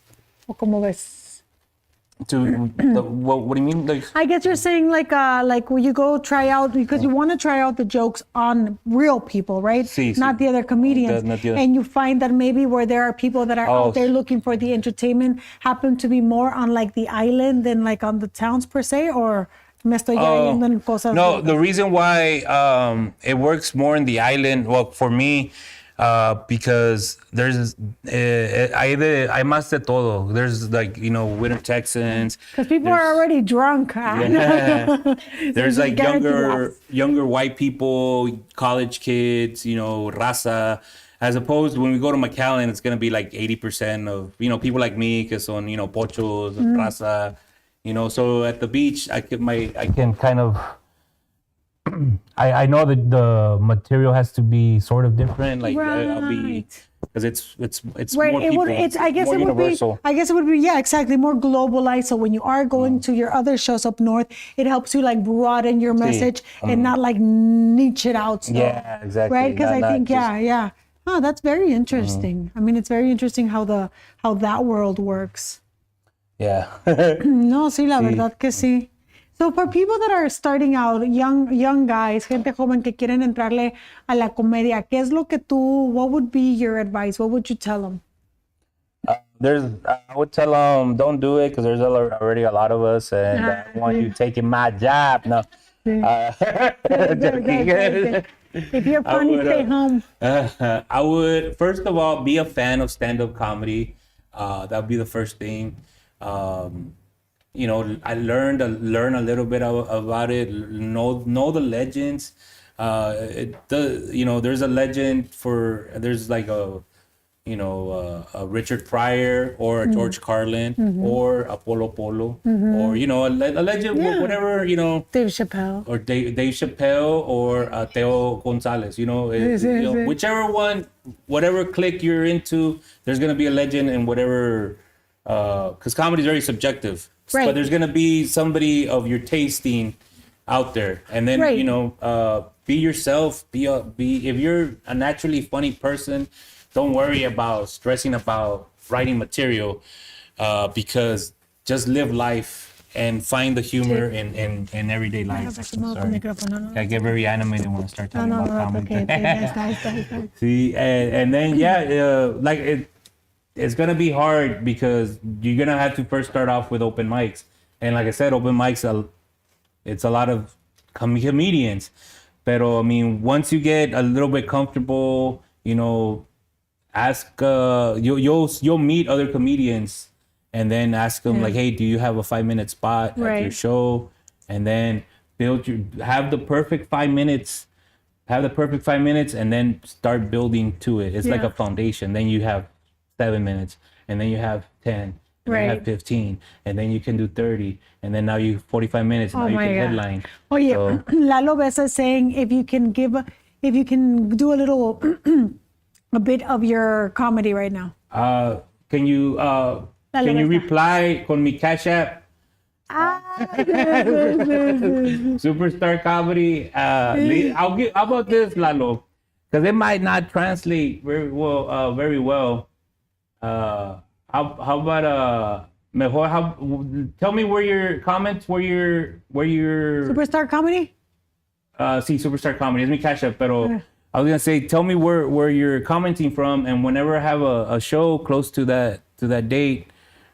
O como ves? What do you mean? Like, I guess you're saying like when you go try out, because you want to try out the jokes on real people, right? Sí, not sí. the other comedians. Not the other- And you find that maybe where there are people that are Oh, out there looking for the entertainment happen to be more on like the island than like on the towns per se, or me estoy yendo en cosas. no, the reason why it works more in the island, well, for me, because there's hay más de todo. There's, like, you know, Winter Texans. Because people are already drunk. There's like guaranteed younger white people, college kids, you know, raza. As opposed to when we go to McAllen, it's gonna be like 80% of, you know, people like me, que son, you know, pochos, raza. You know, so at the beach, I can kind of. I know that the material has to be sort of different. Like, I'll be, Right. because it's Right, more it people. would. It's. I guess more it would universal. be. I guess it would be. Yeah, exactly. More globalized. So when you are going to your other shows up north, it helps you like broaden your message and not like niche it out. So, Yeah, exactly. Right, because I Not think just- yeah. Oh, that's very interesting. I mean, it's very interesting how that world works. Yeah. No, sí, la verdad que sí. So for people that are starting out, young guys, gente joven que quieren entrarle a la comedia, ¿qué es lo que what would be your advice? What would you tell them? I would tell them, don't do it, because there's already a lot of us, and I want you taking my job. No. Joking. If you're funny, would, stay home. I would, first of all, be a fan of stand-up comedy. That would be the first thing. You know, I learn a little bit about it. Know the legends. There's a legend there's like a Richard Pryor or a George Carlin or a Polo Polo or a legend, whatever, Dave Chappelle. or Dave Chappelle or Teo Gonzalez, whichever one, whatever clique you're into, there's gonna be a legend in whatever, because comedy is very subjective. Right. But there's gonna be somebody of your tasting out there, and then Right. be yourself. Be if you're a naturally funny person, don't worry about stressing about writing material, because just live life and find the humor in everyday life. Sorry. I get very animated when I start talking about comedy. Okay. See, and then it's gonna be hard because you're gonna have to first start off with open mics, and like I said, open mics, it's a lot of comedians. Pero I mean, once you get a little bit comfortable, ask you'll meet other comedians, and then ask them like, hey, do you have a 5-minute spot at your show? And then have the perfect 5 minutes. Have the perfect 5 minutes, and then start building to it. It's like a foundation. Then you have 7 minutes, and then you have 10, and then you have 15, and then you can do 30, and then now you 45 minutes, and now you can headline. Oye, So- Lalo Besa is saying if you can do a little a bit of your comedy right now. Can you reply con mi Cash App? Superstar Comedy. How about this, Lalo? Because it might not translate very well. How about mejor? Tell me where your comments, where your Superstar Comedy? see Superstar Comedy. Es mi Cash App, pero I was gonna say, tell me where you're commenting from, and whenever I have a show close to that date,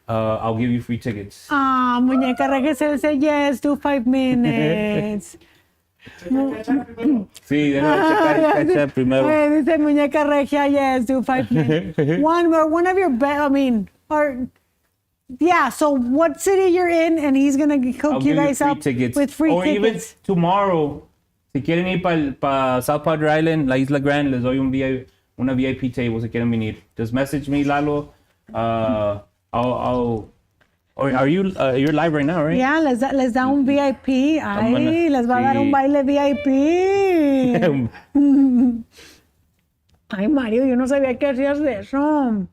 I'll give you free tickets. Muñeca Reggae say yes, do 5 minutes. Sí, déjame checar el Cash App primero. Dice Muñeca Regia, yes, do 5 minutes. One of your so what city you're in, and he's gonna I'll hook give you guys free up tickets. with free or even tickets. tomorrow, si quieren ir para South Padre Island, la Isla Grande, les doy una VIP table si quieren venir. Just message me, Lalo. Are you're live right now, right? Yeah, les da un VIP. Ay, les va a dar un baile VIP. Ay, Mario, yo no sabía que hacías de eso.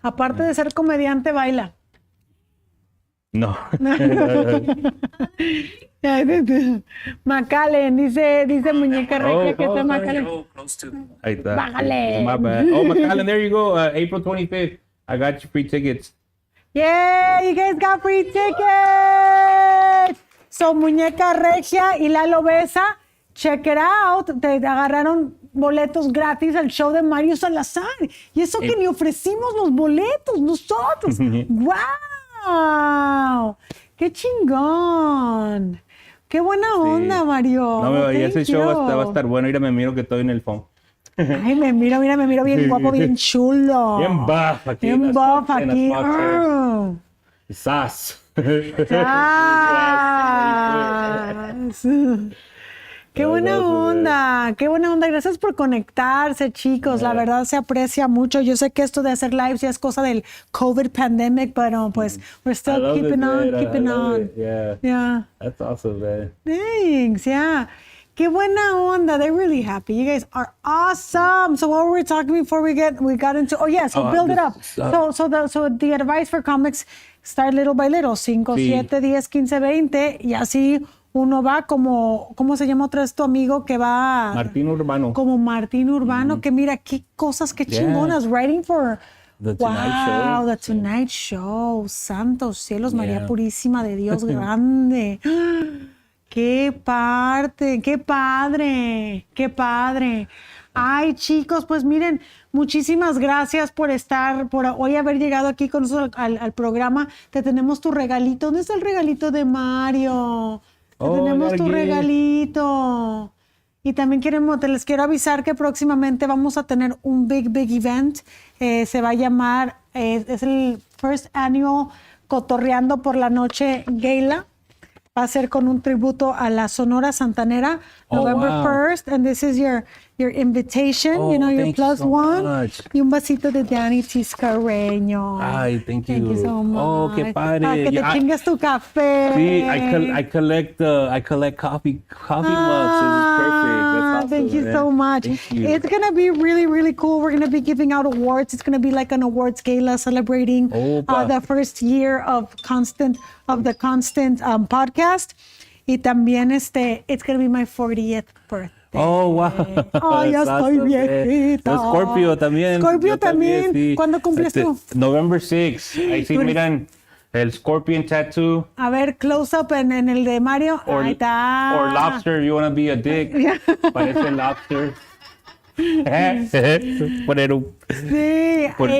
Aparte de ser comediante, baila. No. Macallen, dice Muñeca Regia que está Macallen. Close to. Ahí está. Bájale. My bad. Oh, Macallen, there you go. April 25th. I got you free tickets. Yeah, you guys got free tickets. So, Muñeca Regia y Lalo Besa, check it out. Te agarraron boletos gratis al show de Mario Salazar. Y eso que ni ofrecimos los boletos nosotros. ¡Wow! ¡Qué chingón! ¡Qué buena onda, Mario! No, y ese Thank show you. va a estar bueno. Mira, me miro que estoy en el phone. Ay, me miro bien guapo, bien chulo. Bien buff aquí. Bien buff aquí. Sas. Qué buena onda, qué buena onda. Gracias por conectarse, chicos. La verdad se aprecia mucho. Yo sé que esto de hacer lives ya es cosa del COVID pandemic, pero pues we're still keeping on. Yeah. That's awesome, man. Thanks, yeah. Qué buena onda. They're really happy. You guys are awesome. So what were we talking before we got into? Oh yeah, so build it up. So the advice for comics, start little by little, 5, 7, 10, 15, 20 y así uno va como, ¿cómo se llama otra vez tu amigo que va? Martín Urbano. Como Martín Urbano, que mira qué cosas, qué chingonas, writing for The Tonight Show. The Tonight Show. Santos cielos, María Yeah. Purísima de Dios grande. ¡Qué parte! ¡Qué padre! ¡Qué padre! Ay, chicos, pues miren, muchísimas gracias por hoy haber llegado aquí con nosotros al programa. Te tenemos tu regalito. ¿Dónde está el regalito de Mario? Te tenemos tu regalito. Y también les quiero avisar que próximamente vamos a tener un big event. Se va a llamar, es el first annual Cotorreando por la Noche Gala. Va a ser con un tributo a la Sonora Santanera. November wow. 1st, and this is your invitation, Oh, your thank you plus so one. much. Y un vasito de Danny Tiscareño. Ay, thank you. Thank you so much. Oh, qué padre. Para que te Yeah, chingues tu café. See, I collect coffee mugs. This is perfect. That's awesome. Thank you man. so much. Thank you. It's gonna be really, really cool. We're gonna be giving out awards. It's gonna be like an awards gala celebrating Opa. the first year of the constant podcast. Y también it's gonna be my 40th birthday. Oh, wow. Oh, ya That's estoy awesome, man. viejita. Scorpio también. Scorpio Yo también, también. sí. ¿Cuándo cumples tú? November 6. Ahí sí, miran el Scorpion tattoo. A ver, close up en el de Mario. Or, Ahí está. or lobster, you want to be a dick. Parece lobster. Sí.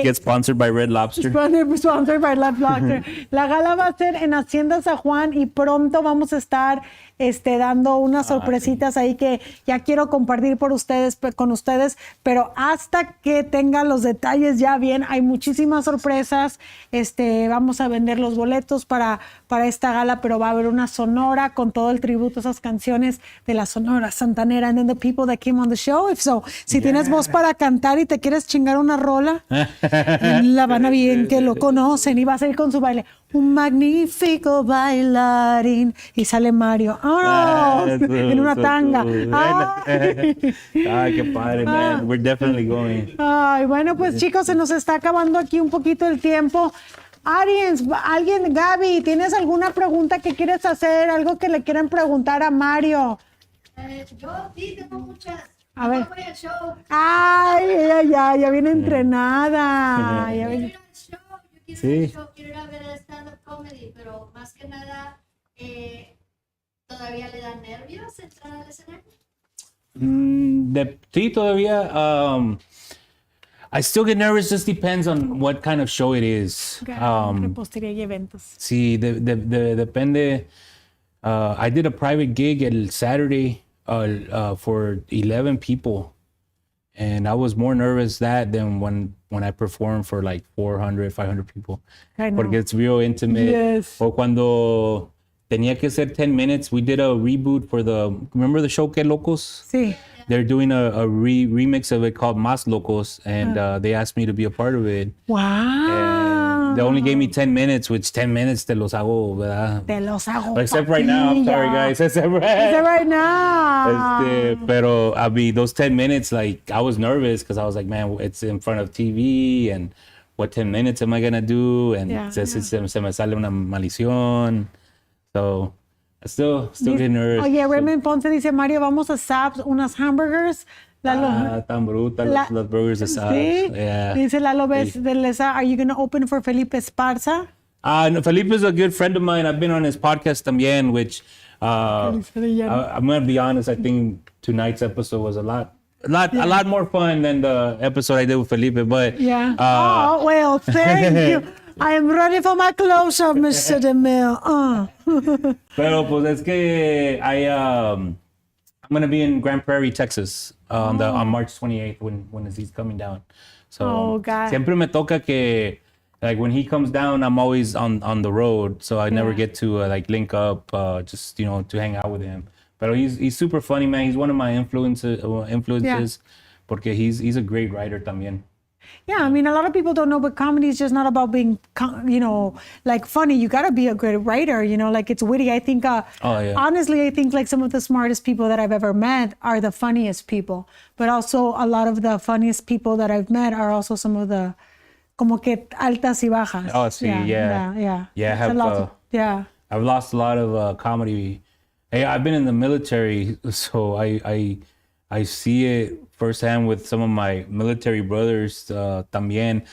Get sponsored by Red Lobster. Sponsored by Love Doctor. La gala va a ser en Hacienda San Juan y pronto vamos a estar dando unas sorpresitas ahí que ya quiero compartir con ustedes, pero hasta que tenga los detalles ya bien, hay muchísimas sorpresas. Vamos a vender los boletos para esta gala, pero va a haber una sonora con todo el tributo a esas canciones de la Sonora Santanera. And then the people that came on the show, si tienes voz para cantar y te quieres chingar una rola, La Habana bien que lo conocen y va a salir con su baile. Un magnífico bailarín. Y sale Mario. ¡Oh! En una tanga. Ay, qué padre, man. We're definitely going. Ay, bueno, pues chicos, se nos está acabando aquí un poquito el tiempo. Gaby, ¿tienes alguna pregunta que quieres hacer? ¿Algo que le quieran preguntar a Mario? Yo sí tengo muchas. A ver. Voy al show. Ay, ella ya viene entrenada. Ya Quiero viene- ir al show, yo quiero ir Sí. al show, quiero ir a ver el stand-up comedy, pero más que nada, ¿todavía le dan nervios entrar al escenario? Sí, todavía. I still get nervous. Just depends on what kind of show it is. Repostería y eventos. Sí, depende. I did a private gig el Saturday for 11 people. And I was more nervous than when I performed for like 400, 500 people. I know. Porque it's real intimate. Yes. O cuando tenía que ser 10 minutes, we did a reboot for remember the show Que Locos? Sí. They're doing a remix of it called Más Locos, and they asked me to be a part of it. Wow. And they only gave me 10 minutes, which 10 minutes te los hago, ¿verdad? Te los hago. Except right now, I'm sorry, guys. Except Right now. Pero I mean, those 10 minutes, like, I was nervous because I was like, man, it's in front of TV, and what 10 minutes am I going to do? And se me sale una maldición. So, I still get nervous. Oye, Raymond Ponce dice, Mario, vamos a Saps, unas hamburgers. Tan brutal los burgers de Saps. Sí. Yeah. Dice Lalo de Lesa, are you going to open for Felipe Esparza? No, Felipe is a good friend of mine. I've been on his podcast también, which I'm going to be honest, I think tonight's episode was a lot more fun than the episode I did with Felipe, but Yeah. Well, thank you. I am ready for my close-up, Mr. DeMille. Pero pues es que I'm gonna be in Grand Prairie, Texas, on March 28th when he's coming down. So God. siempre me toca que like when he comes down, I'm always on the road, so I never get to like link up, just to hang out with him. But he's super funny, man. He's one of my influences, porque he's a great writer también. Yeah, I mean, a lot of people don't know, but comedy is just not about being, like funny. You gotta be a good writer, like it's witty. I think, honestly, I think like some of the smartest people that I've ever met are the funniest people. But also a lot of the funniest people that I've met are also some of the, como que altas y bajas. Oh, sí, yeah. Yeah. I've lost a lot of comedy. Hey, I've been in the military, so I see it firsthand with some of my military brothers también.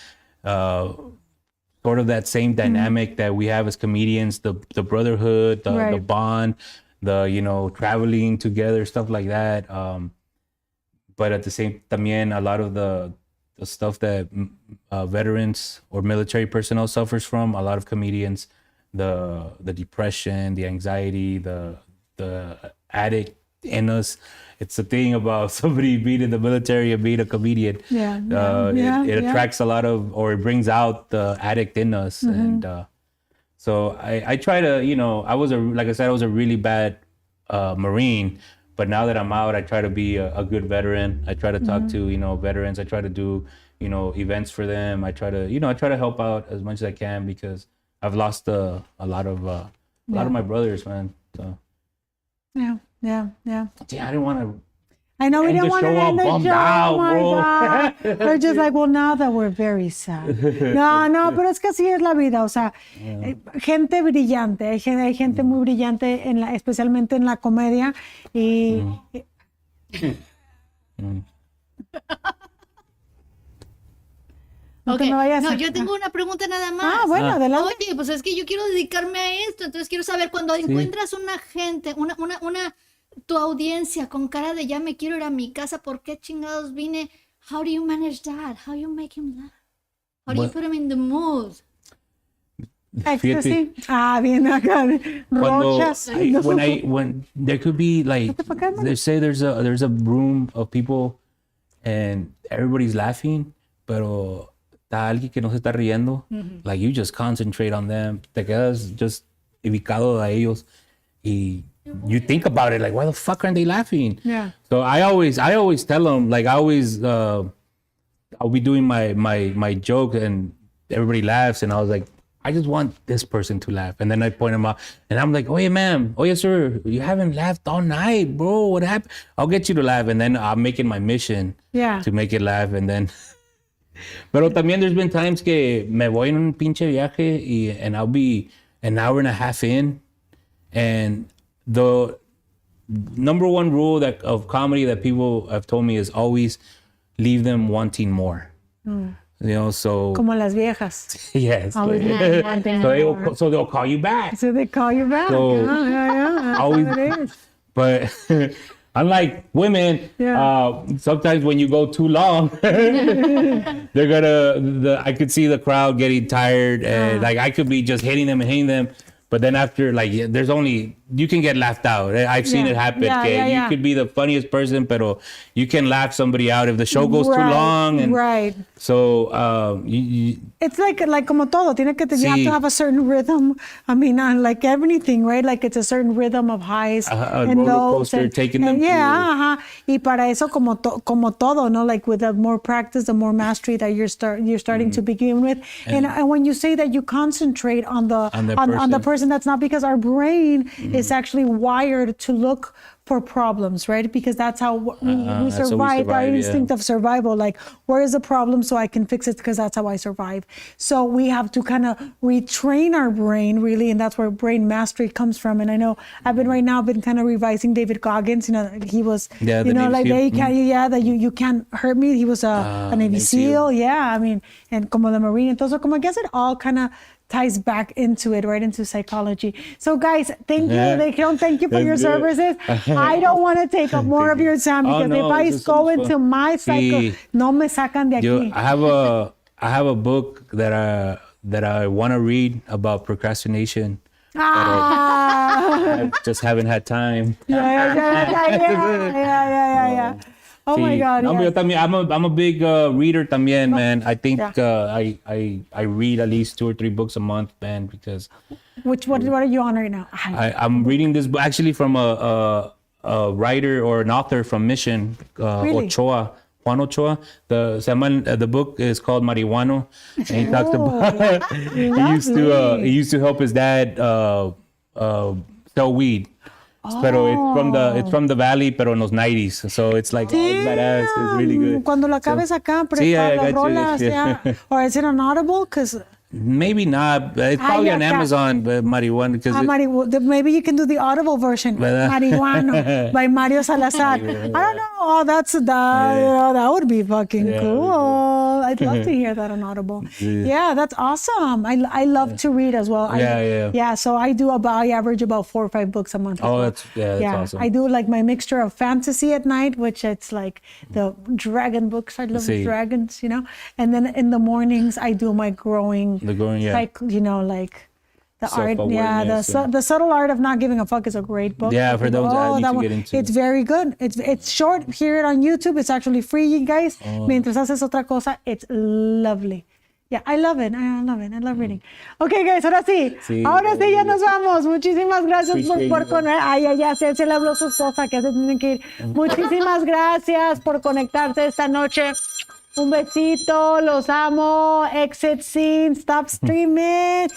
Sort of that same dynamic that we have as comedians, the brotherhood, the bond, the traveling together, stuff like that. But at the same también a lot of the stuff that veterans or military personnel suffers from, a lot of comedians, the depression, the anxiety, the addict in us. It's the thing about somebody being in the military and being a comedian. It attracts a lot of, or it brings out the addict in us. And so I try to, I was a really bad Marine, But now that I'm out, I try to be a good veteran. I try to talk to, veterans. I try to do, events for them. I try to help out as much as I can because I've lost a lot of my brothers, man. So. Yeah. Yeah, I didn't want to. I know we end didn't the want to show end the all bummed show. out, Oh my bro. God. We're just like, well, now that we're very sad. No, pero es que así es la vida. O sea, gente brillante. Hay gente muy brillante, especialmente en la comedia. Y. No te Ok, me vayas no, a- yo tengo una pregunta nada más. Ah, bueno, adelante. Oye, pues es que yo quiero dedicarme a esto, entonces quiero saber cuando encuentras una gente, tu audiencia con cara de ya me quiero ir a mi casa, ¿por qué chingados vine? How do you manage that? How do you make him laugh? How do you put him in the mood? Ecstasy. Bien acá. Rochas. When there could be like they say there's a room of people and everybody's laughing, pero está alguien que no se está riendo, like you just concentrate on them, te quedas just ubicado a ellos y you think about it like why the fuck aren't they laughing? Yeah. So I always tell them like I'll be doing my joke and everybody laughs and I was like I just want this person to laugh and then I point them out and I'm like oye ma'am, oye sir, you haven't laughed all night, bro, what happened? I'll get you to laugh and then I'm making my mission to make it laugh and then pero también there's been times que me voy en un pinche viaje and I'll be an hour and a half in and the number one rule of comedy that people have told me is always leave them wanting more. So Como las viejas. yes. Always So they'll call you back. So they call you back. So, Yeah. always, That's what it is. but unlike women, sometimes when you go too long, I could see the crowd getting tired and like I could be just hitting them. But then after, like, you can get laughed out. I've seen it happen. You could be the funniest person, pero you can laugh somebody out if the show goes too long. And so, it's like como todo. You have to have a certain rhythm. I mean, like everything, right? Like it's a certain rhythm of highs and lows. Taking them Y para eso, como todo, no? Like with the more practice, the more mastery that you're starting to begin with. And when you say that you concentrate on the person, that's not because our brain is actually wired to look for problems, right? Because that's how we survive, our instinct of survival. Like, where is the problem so I can fix it because that's how I survive. So we have to kind of retrain our brain, really, and that's where brain mastery comes from. And I know I've been kind of revising David Goggins. He was, like, that you can't hurt me. He was a Navy SEAL. Yeah, I mean, and como the Marine. Entonces, como I guess it all kind of ties back into it, right into psychology. So guys, thank you for your services. I don't want to take up more of your time because if I go into my cycle, no me sacan de aquí. I have a book that I want to read about procrastination. I just haven't had time. Yeah. Oh my God! No, yes. I'm a big reader también, man. I think I read at least 2 or 3 books a month, man. Because what are you on right now? I'm reading this book actually from a writer or an author from Mission, Really? Ochoa. Juan Ochoa. The book is called Marihuano, and he talks about he used to help his dad sell weed. Pero it's from the valley, pero en los 90s. So it's like badass. It's really good. Cuando la acabes acá, presta las rolas, Or is it on Audible? Because maybe not. It's probably on Amazon, but Marijuana. Maybe you can do the Audible version. Marihuano by Mario Salazar. I don't know. Oh, that would be fucking cool. I'd love to hear that on Audible. Yeah, that's awesome. I love to read as well. Yeah, so I average about 4 or 5 books a month. Oh, that's awesome. I do like my mixture of fantasy at night, which it's like the dragon books. I love dragons, And then in the mornings, I do my growing, like, like the art. Yeah, the subtle art of not giving a fuck is a great book. Yeah, for those that need to get into. It's very good. It's short. Hear it on YouTube. It's actually free, you guys. Mientras haces otra cosa, it's lovely. Yeah, I love it. I love reading. Okay, guys, ahora sí. Sí, Ahora sí, ya nos vamos. Muchísimas gracias por Ay, ya se le habló su esposa que se tiene que ir. Muchísimas gracias por conectarse esta noche. Un besito, los amo. Exit scene, stop streaming.